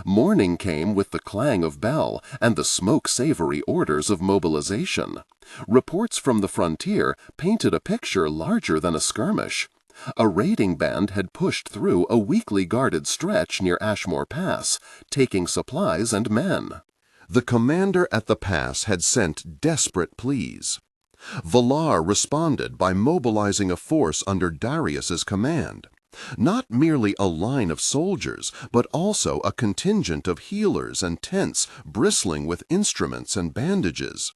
Morning came with the clang of bell and the smoke-savory orders of mobilization. Reports from the frontier painted a picture larger than a skirmish. A raiding band had pushed through a weakly guarded stretch near Ashmore Pass, taking supplies and men. The commander at the pass had sent desperate pleas. Valar responded by mobilizing a force under Darius's command. Not merely a line of soldiers, but also a contingent of healers and tents bristling with instruments and bandages.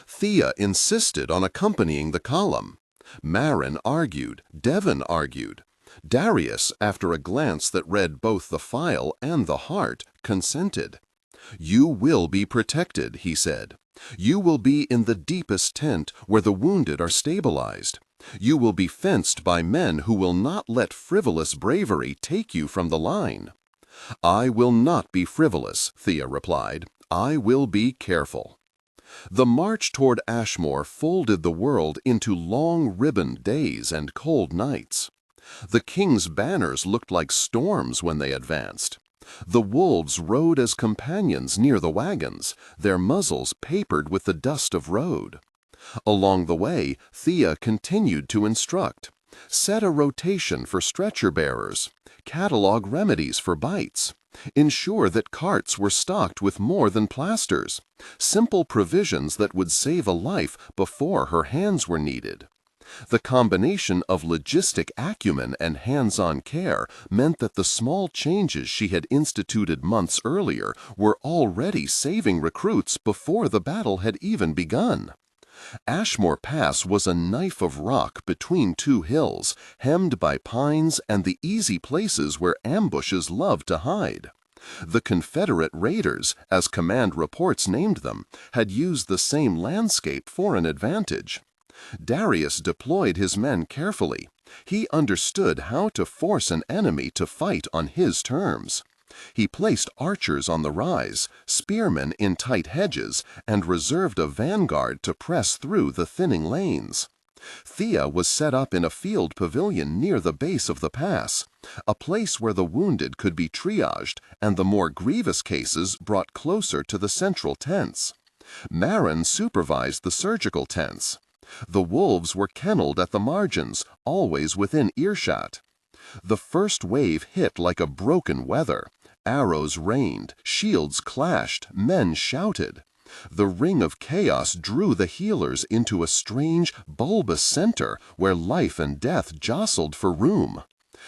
Thea insisted on accompanying the column. Marin argued, Devon argued. Darius, after a glance that read both the file and the heart, consented. "You will be protected," he said. "You will be in the deepest tent where the wounded are stabilized. You will be fenced by men who will not let frivolous bravery take you from the line." "I will not be frivolous," Thea replied. "I will be careful." The march toward Ashmore folded the world into long ribboned days and cold nights. The king's banners looked like storms when they advanced. The wolves rode as companions near the wagons, their muzzles papered with the dust of road. Along the way, Thea continued to instruct. Set a rotation for stretcher bearers. Catalog remedies for bites. Ensure that carts were stocked with more than plasters. Simple provisions that would save a life before her hands were needed. The combination of logistic acumen and hands-on care meant that the small changes she had instituted months earlier were already saving recruits before the battle had even begun. Ashmore Pass was a knife of rock between two hills, hemmed by pines and the easy places where ambushes loved to hide. The Confederate raiders, as command reports named them, had used the same landscape for an advantage. Darius deployed his men carefully. He understood how to force an enemy to fight on his terms. He placed archers on the rise, spearmen in tight hedges, and reserved a vanguard to press through the thinning lanes. Thea was set up in a field pavilion near the base of the pass, a place where the wounded could be triaged and the more grievous cases brought closer to the central tents. Marin supervised the surgical tents. The wolves were kenneled at the margins, always within earshot. The first wave hit like a broken weather. Arrows rained, shields clashed, men shouted. The ring of chaos drew the healers into a strange, bulbous center where life and death jostled for room.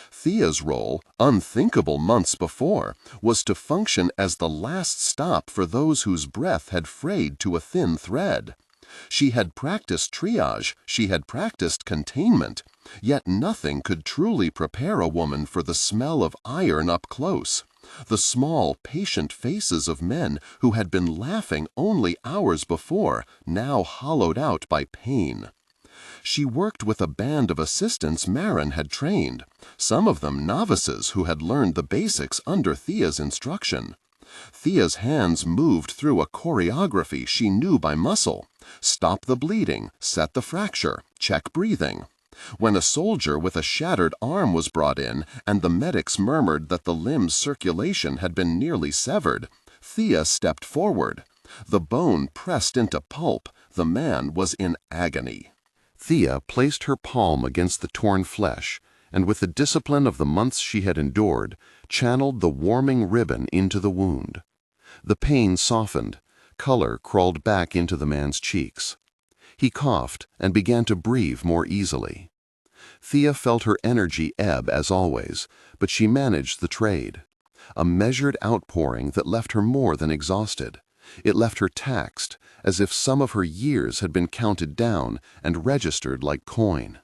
Thea's role, unthinkable months before, was to function as the last stop for those whose breath had frayed to a thin thread. She had practiced triage, she had practiced containment, yet nothing could truly prepare a woman for the smell of iron up close. The small, patient faces of men who had been laughing only hours before, now hollowed out by pain. She worked with a band of assistants Marin had trained, some of them novices who had learned the basics under Thea's instruction. Thea's hands moved through a choreography she knew by muscle. Stop the bleeding, set the fracture, check breathing. When a soldier with a shattered arm was brought in and the medics murmured that the limb's circulation had been nearly severed, Thea stepped forward. The bone pressed into pulp. The man was in agony. Thea placed her palm against the torn flesh and, with the discipline of the months she had endured, channeled the warming ribbon into the wound. The pain softened. Color crawled back into the man's cheeks. He coughed and began to breathe more easily. Thea felt her energy ebb as always, but she managed the trade. A measured outpouring that left her more than exhausted. It left her taxed, as if some of her years had been counted down and registered like coin.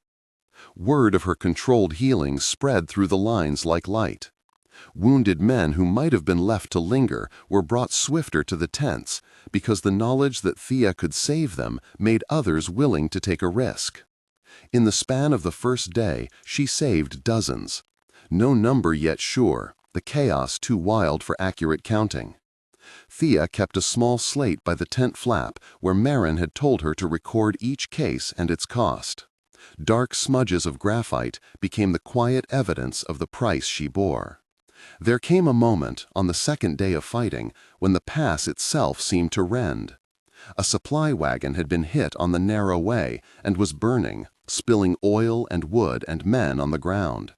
Word of her controlled healing spread through the lines like light. Wounded men who might have been left to linger were brought swifter to the tents because the knowledge that Thea could save them made others willing to take a risk. In the span of the first day, she saved dozens. No number yet sure, the chaos too wild for accurate counting. Thea kept a small slate by the tent flap where Marin had told her to record each case and its cost. Dark smudges of graphite became the quiet evidence of the price she bore. There came a moment, on the second day of fighting, when the pass itself seemed to rend. A supply wagon had been hit on the narrow way and was burning, spilling oil and wood and men on the ground.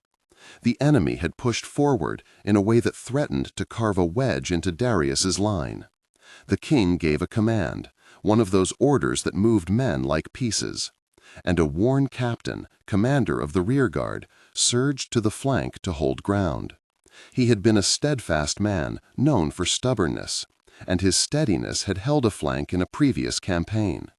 The enemy had pushed forward in a way that threatened to carve a wedge into Darius's line. The king gave a command, one of those orders that moved men like pieces. And a worn captain, commander of the rearguard, surged to the flank to hold ground. He had been a steadfast man, known for stubbornness, and his steadiness had held a flank in a previous campaign.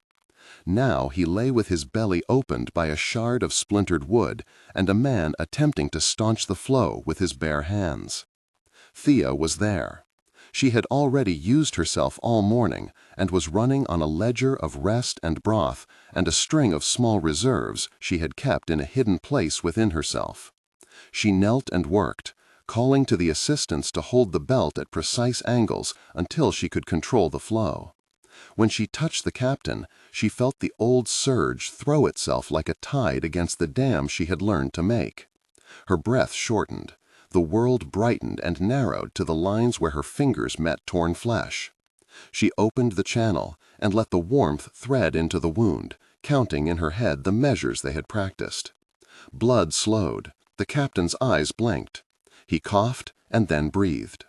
Now he lay with his belly opened by a shard of splintered wood and a man attempting to staunch the flow with his bare hands. Thea was there. She had already used herself all morning and was running on a ledger of rest and broth and a string of small reserves she had kept in a hidden place within herself. She knelt and worked, calling to the assistants to hold the belt at precise angles until she could control the flow. When she touched the captain, she felt the old surge throw itself like a tide against the dam she had learned to make. Her breath shortened. The world brightened and narrowed to the lines where her fingers met torn flesh. She opened the channel and let the warmth thread into the wound, counting in her head the measures they had practiced. Blood slowed. The captain's eyes blinked. He coughed and then breathed.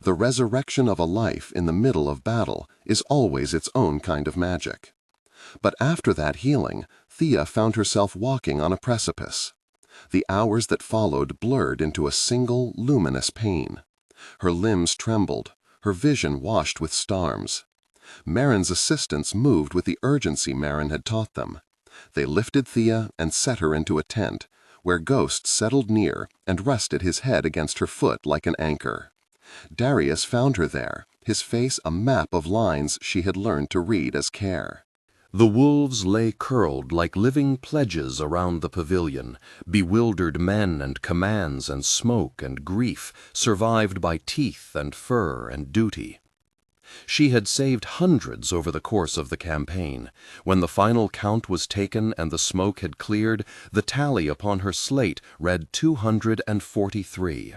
The resurrection of a life in the middle of battle is always its own kind of magic. But after that healing, Thea found herself walking on a precipice. The hours that followed blurred into a single, luminous pain. Her limbs trembled, her vision washed with storms. Marin's assistants moved with the urgency Marin had taught them. They lifted Thea and set her into a tent, where Ghost settled near and rested his head against her foot like an anchor. Darius found her there, his face a map of lines she had learned to read as care. The wolves lay curled like living pledges around the pavilion, bewildered men and commands and smoke and grief, survived by teeth and fur and duty. She had saved hundreds over the course of the campaign. When the final count was taken and the smoke had cleared, the tally upon her slate read 243.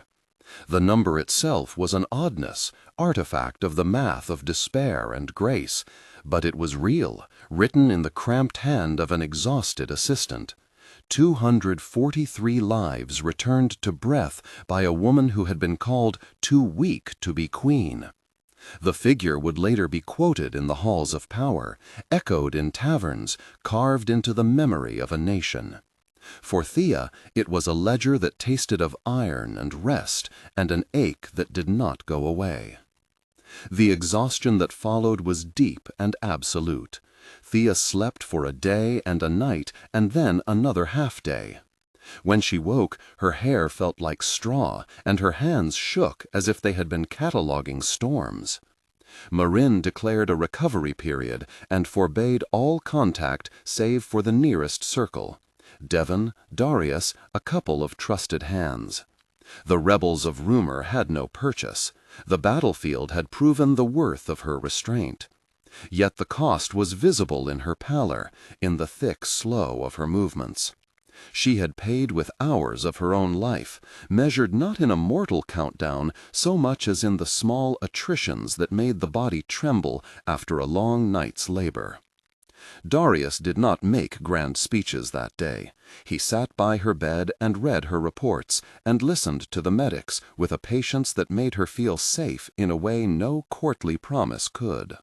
The number itself was an oddness, artifact of the math of despair and grace, but it was real, written in the cramped hand of an exhausted assistant. 243 lives returned to breath by a woman who had been called too weak to be queen. The figure would later be quoted in the halls of power, echoed in taverns, carved into the memory of a nation. For Thea, it was a ledger that tasted of iron and rest, and an ache that did not go away. The exhaustion that followed was deep and absolute. Thea slept for a day and a night, and then another half-day. When she woke, her hair felt like straw, and her hands shook as if they had been cataloguing storms. Marin declared a recovery period and forbade all contact save for the nearest circle: Devon, Darius, a couple of trusted hands. The rebels of rumor had no purchase. The battlefield had proven the worth of her restraint. Yet the cost was visible in her pallor, in the thick slow of her movements. She had paid with hours of her own life, measured not in a mortal countdown so much as in the small attritions that made the body tremble after a long night's labor. Darius did not make grand speeches that day. He sat by her bed and read her reports, and listened to the medics with a patience that made her feel safe in a way no courtly promise could.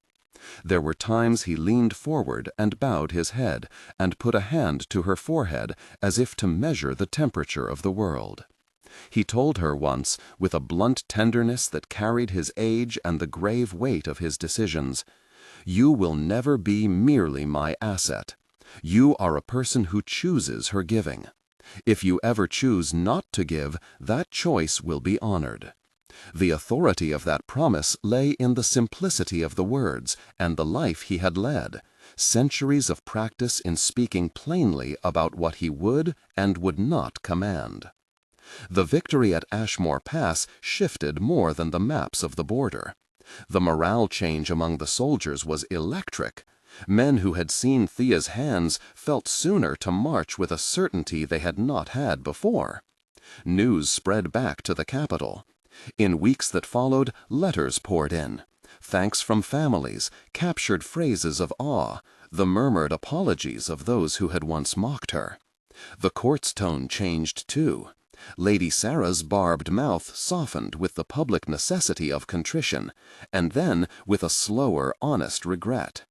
There were times he leaned forward and bowed his head, and put a hand to her forehead as if to measure the temperature of the world. He told her once, with a blunt tenderness that carried his age and the grave weight of his decisions, "You will never be merely my asset. You are a person who chooses her giving. If you ever choose not to give, that choice will be honored." The authority of that promise lay in the simplicity of the words and the life he had led, centuries of practice in speaking plainly about what he would and would not command. The victory at Ashmore Pass shifted more than the maps of the border. The morale change among the soldiers was electric. Men who had seen Thea's hands felt sooner to march with a certainty they had not had before. News spread back to the capital. In weeks that followed, letters poured in. Thanks from families, captured phrases of awe, the murmured apologies of those who had once mocked her. The court's tone changed too. Lady Sarah's barbed mouth softened with the public necessity of contrition, and then with a slower, honest regret.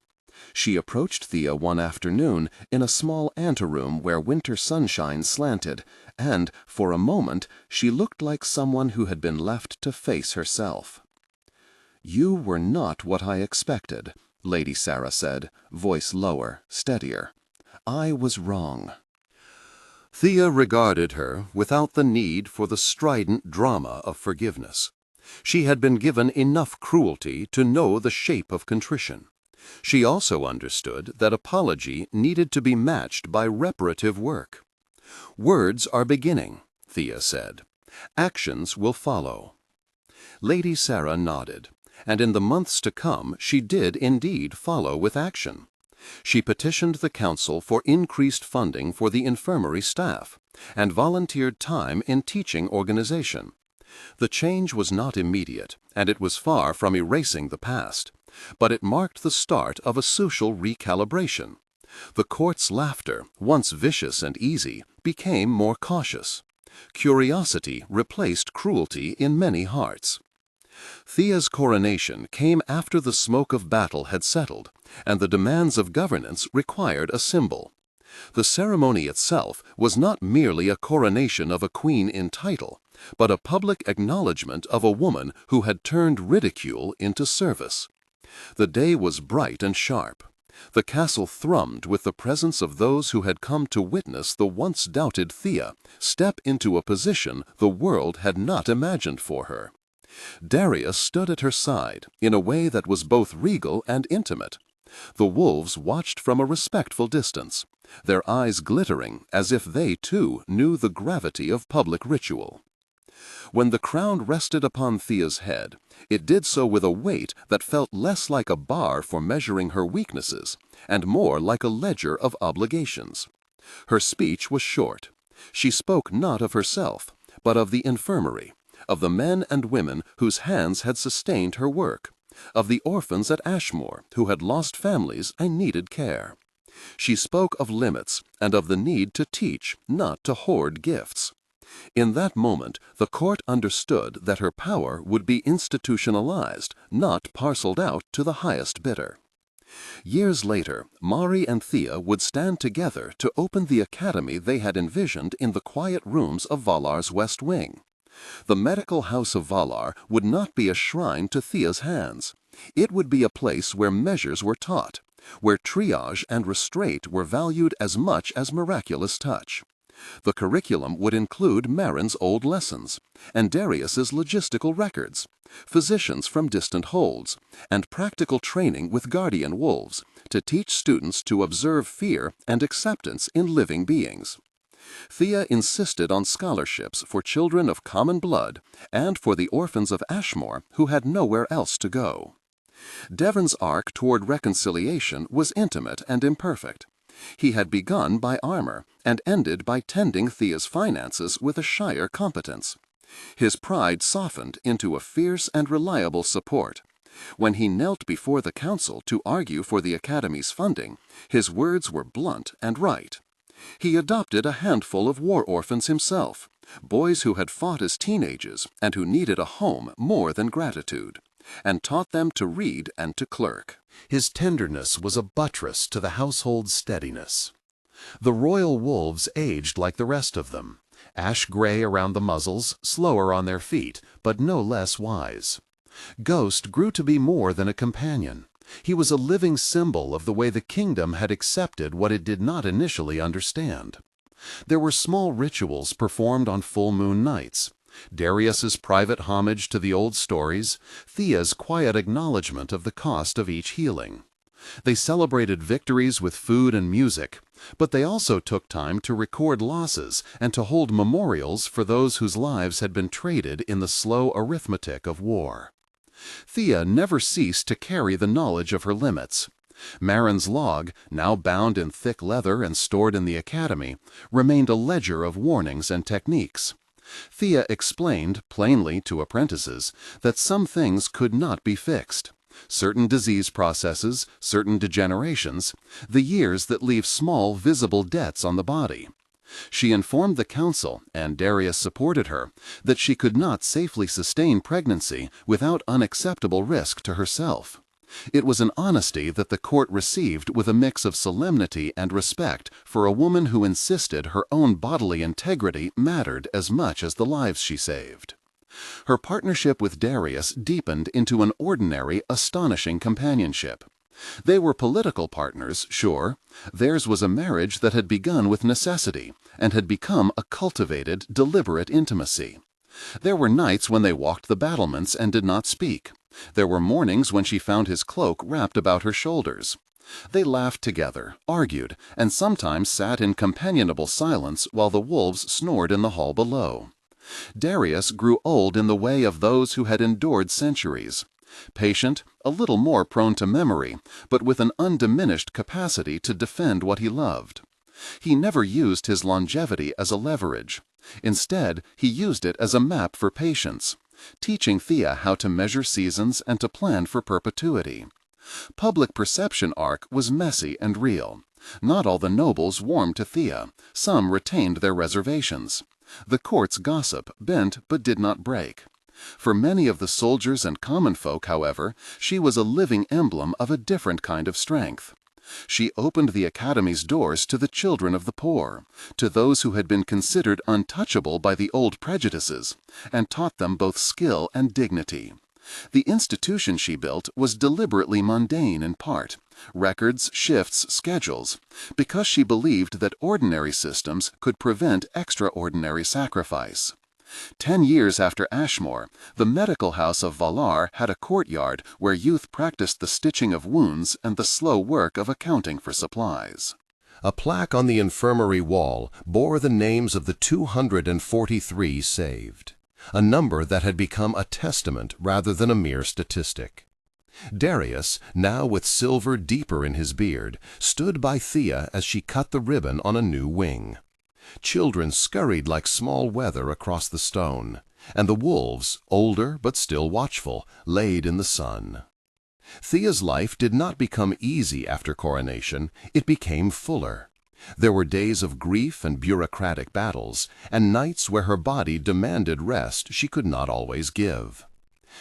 She approached Thea one afternoon in a small anteroom where winter sunshine slanted, and, for a moment, she looked like someone who had been left to face herself. "You were not what I expected," Lady Sarah said, voice lower, steadier. "I was wrong." Thea regarded her without the need for the strident drama of forgiveness. She had been given enough cruelty to know the shape of contrition. She also understood that apology needed to be matched by reparative work. "Words are beginning," Thea said. "Actions will follow." Lady Sarah nodded, and in the months to come she did indeed follow with action. She petitioned the council for increased funding for the infirmary staff and volunteered time in teaching organization. The change was not immediate, and it was far from erasing the past, but it marked the start of a social recalibration. The court's laughter, once vicious and easy, became more cautious. Curiosity replaced cruelty in many hearts. Thea's coronation came after the smoke of battle had settled, and the demands of governance required a symbol. The ceremony itself was not merely a coronation of a queen in title, but a public acknowledgment of a woman who had turned ridicule into service. The day was bright and sharp. The castle thrummed with the presence of those who had come to witness the once doubted Thea step into a position the world had not imagined for her. Darius stood at her side in a way that was both regal and intimate. The wolves watched from a respectful distance, their eyes glittering as if they, too, knew the gravity of public ritual. When the crown rested upon Thea's head, it did so with a weight that felt less like a bar for measuring her weaknesses and more like a ledger of obligations. Her speech was short. She spoke not of herself, but of the infirmary, of the men and women whose hands had sustained her work, of the orphans at Ashmore who had lost families and needed care. She spoke of limits and of the need to teach, not to hoard gifts. In that moment, the court understood that her power would be institutionalized, not parceled out to the highest bidder. Years later, Mari and Thea would stand together to open the academy they had envisioned in the quiet rooms of Valar's West Wing. The medical house of Valar would not be a shrine to Thea's hands. It would be a place where measures were taught, where triage and restraint were valued as much as miraculous touch. The curriculum would include Marin's old lessons, and Darius's logistical records, physicians from distant holds, and practical training with guardian wolves to teach students to observe fear and acceptance in living beings. Thea insisted on scholarships for children of common blood and for the orphans of Ashmore who had nowhere else to go. Devon's arc toward reconciliation was intimate and imperfect. He had begun by armor and ended by tending Thea's finances with a shire competence. His pride softened into a fierce and reliable support. When he knelt before the council to argue for the Academy's funding, his words were blunt and right. He adopted a handful of war orphans himself, boys who had fought as teenagers and who needed a home more than gratitude, and taught them to read and to clerk. His tenderness was a buttress to the household's steadiness. The royal wolves aged like the rest of them, ash-gray around the muzzles, slower on their feet, but no less wise. Ghost grew to be more than a companion. He was a living symbol of the way the kingdom had accepted what it did not initially understand. There were small rituals performed on full moon nights, Darius's private homage to the old stories, Thea's quiet acknowledgement of the cost of each healing. They celebrated victories with food and music, but they also took time to record losses and to hold memorials for those whose lives had been traded in the slow arithmetic of war. Thea never ceased to carry the knowledge of her limits. Marin's log, now bound in thick leather and stored in the academy, remained a ledger of warnings and techniques. Thea explained plainly to apprentices that some things could not be fixed. Certain disease processes, certain degenerations, the years that leave small visible debts on the body. She informed the council, and Darius supported her, that she could not safely sustain pregnancy without unacceptable risk to herself. It was an honesty that the court received with a mix of solemnity and respect for a woman who insisted her own bodily integrity mattered as much as the lives she saved. Her partnership with Darius deepened into an ordinary, astonishing companionship. They were political partners, sure. Theirs was a marriage that had begun with necessity and had become a cultivated, deliberate intimacy. There were nights when they walked the battlements and did not speak. There were mornings when she found his cloak wrapped about her shoulders. They laughed together, argued, and sometimes sat in companionable silence while the wolves snored in the hall below. Darius grew old in the way of those who had endured centuries. Patient, a little more prone to memory, but with an undiminished capacity to defend what he loved. He never used his longevity as a leverage. Instead, he used it as a map for patience, teaching Thea how to measure seasons and to plan for perpetuity. Public perception arc was messy and real. Not all the nobles warmed to Thea. Some retained their reservations. The court's gossip bent but did not break. For many of the soldiers and common folk, however, she was a living emblem of a different kind of strength. She opened the academy's doors to the children of the poor, to those who had been considered untouchable by the old prejudices, and taught them both skill and dignity. The institution she built was deliberately mundane in part, records, shifts, schedules, because she believed that ordinary systems could prevent extraordinary sacrifice. 10 years after Ashmore, the medical house of Valar had a courtyard where youth practiced the stitching of wounds and the slow work of accounting for supplies. A plaque on the infirmary wall bore the names of the 243 saved, a number that had become a testament rather than a mere statistic. Darius, now with silver deeper in his beard, stood by Thea as she cut the ribbon on a new wing. Children scurried like small weather across the stone, and the wolves, older but still watchful, laid in the sun. Thea's life did not become easy after coronation, it became fuller. There were days of grief and bureaucratic battles, and nights where her body demanded rest she could not always give.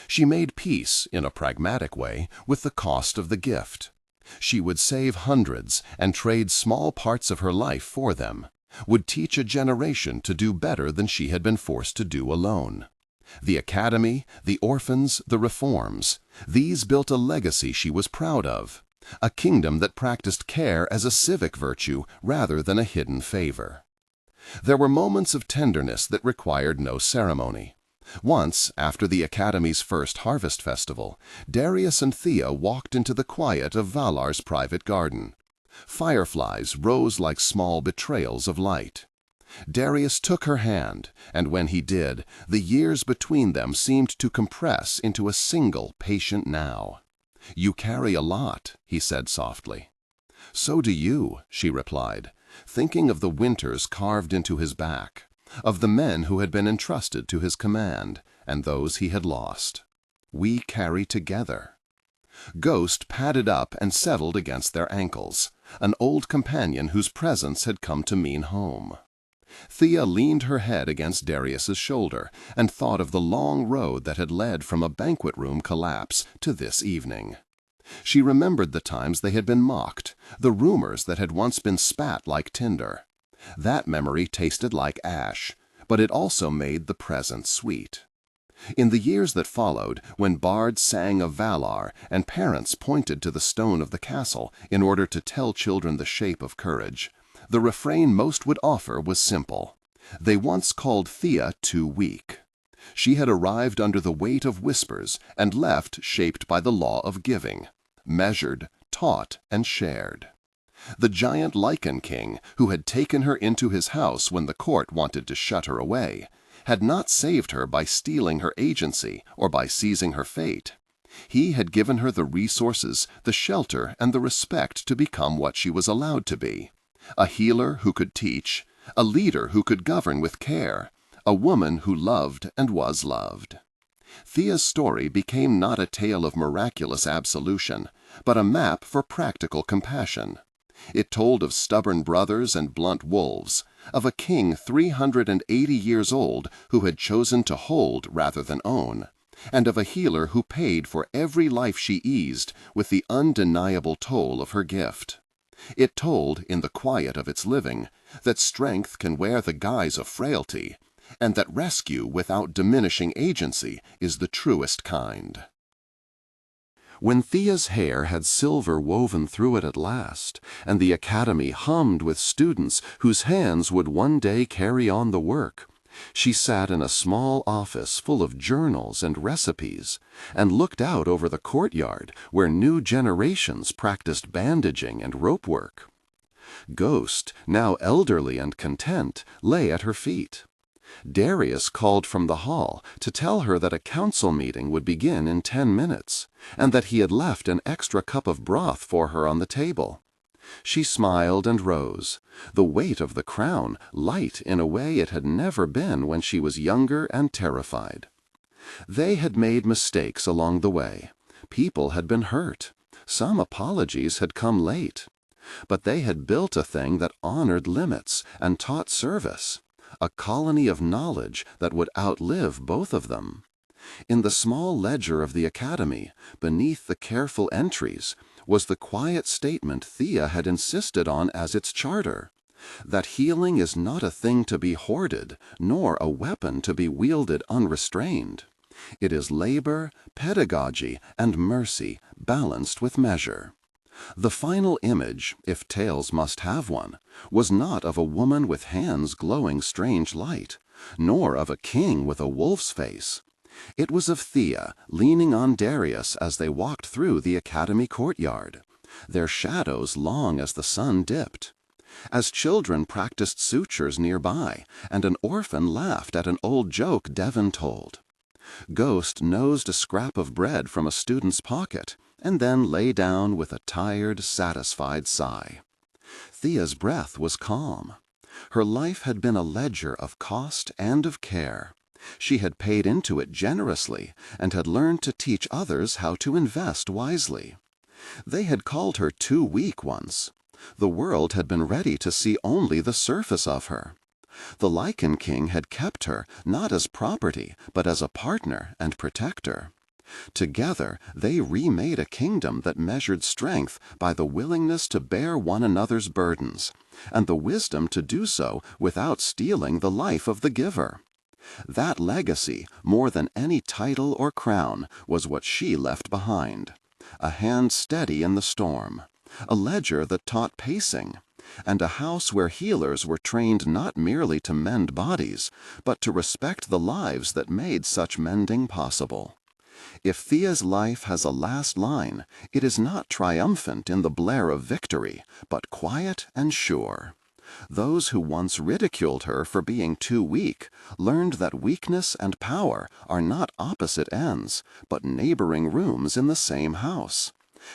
She made peace, in a pragmatic way, with the cost of the gift. She would save hundreds and trade small parts of her life for them, would teach a generation to do better than she had been forced to do alone. The academy, the orphans, the reforms, these built a legacy she was proud of, a kingdom that practiced care as a civic virtue rather than a hidden favor. There were moments of tenderness that required no ceremony. Once, after the Academy's first harvest festival, Darius and Thea walked into the quiet of Valar's private garden. Fireflies rose like small betrayals of light. Darius took her hand, and when he did, the years between them seemed to compress into a single patient now. "You carry a lot," he said softly. "So do you," she replied, thinking of the winters carved into his back, of the men who had been entrusted to his command, and those he had lost. "We carry together." Ghost padded up and settled against their ankles, an old companion whose presence had come to mean home. Thea leaned her head against Darius's shoulder and thought of the long road that had led from a banquet room collapse to this evening. She remembered the times they had been mocked, the rumors that had once been spat like tinder. That memory tasted like ash, but it also made the present sweet. In the years that followed, when bards sang of Valar and parents pointed to the stone of the castle in order to tell children the shape of courage, the refrain most would offer was simple. They once called Thea too weak. She had arrived under the weight of whispers and left shaped by the law of giving, measured, taught, and shared. The Giant Lycan King, who had taken her into his house when the court wanted to shut her away, had not saved her by stealing her agency or by seizing her fate. He had given her the resources, the shelter, and the respect to become what she was allowed to be. A healer who could teach, a leader who could govern with care, a woman who loved and was loved. Thea's story became not a tale of miraculous absolution, but a map for practical compassion. It told of stubborn brothers and blunt wolves, of a king 380 years old who had chosen to hold rather than own, and of a healer who paid for every life she eased with the undeniable toll of her gift. It told, in the quiet of its living, that strength can wear the guise of frailty, and that rescue without diminishing agency is the truest kind. When Thea's hair had silver woven through it at last, and the academy hummed with students whose hands would one day carry on the work, She sat in a small office full of journals and recipes, and looked out over the courtyard where new generations practiced bandaging and rope work. Ghost, now elderly and content, lay at her feet. Darius called from the hall to tell her that a council meeting would begin in 10 minutes, and that he had left an extra cup of broth for her on the table. She smiled and rose, the weight of the crown light in a way it had never been when she was younger and terrified. They had made mistakes along the way. People had been hurt. Some apologies had come late. But they had built a thing that honored limits and taught service, a colony of knowledge that would outlive both of them. In the small ledger of the academy, beneath the careful entries, was the quiet statement Thea had insisted on as its charter, that healing is not a thing to be hoarded, nor a weapon to be wielded unrestrained. It is labor, pedagogy, and mercy balanced with measure. The final image, if tales must have one, was not of a woman with hands glowing strange light, nor of a king with a wolf's face. It was of Thea leaning on Darius as they walked through the academy courtyard, their shadows long as the sun dipped. As children practiced sutures nearby, and an orphan laughed at an old joke Devon told. Ghost nosed a scrap of bread from a student's pocket, and then lay down with a tired, satisfied sigh. Thea's breath was calm. Her life had been a ledger of cost and of care. She had paid into it generously, and had learned to teach others how to invest wisely. They had called her too weak once. The world had been ready to see only the surface of her. The Lycan King had kept her, not as property, but as a partner and protector. Together they remade a kingdom that measured strength by the willingness to bear one another's burdens, and the wisdom to do so without stealing the life of the giver. That legacy, more than any title or crown, was what she left behind. A hand steady in the storm, a ledger that taught pacing, and a house where healers were trained not merely to mend bodies, but to respect the lives that made such mending possible. If Thea's life has a last line, it is not triumphant in the blare of victory, but quiet and sure. Those who once ridiculed her for being too weak learned that weakness and power are not opposite ends, but neighboring rooms in the same house,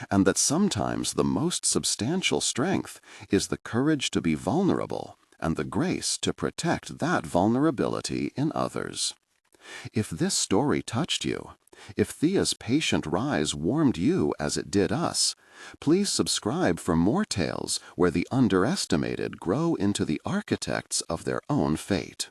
and that sometimes the most substantial strength is the courage to be vulnerable and the grace to protect that vulnerability in others. If this story touched you, if Thea's patient rise warmed you as it did us, please subscribe for more tales where the underestimated grow into the architects of their own fate.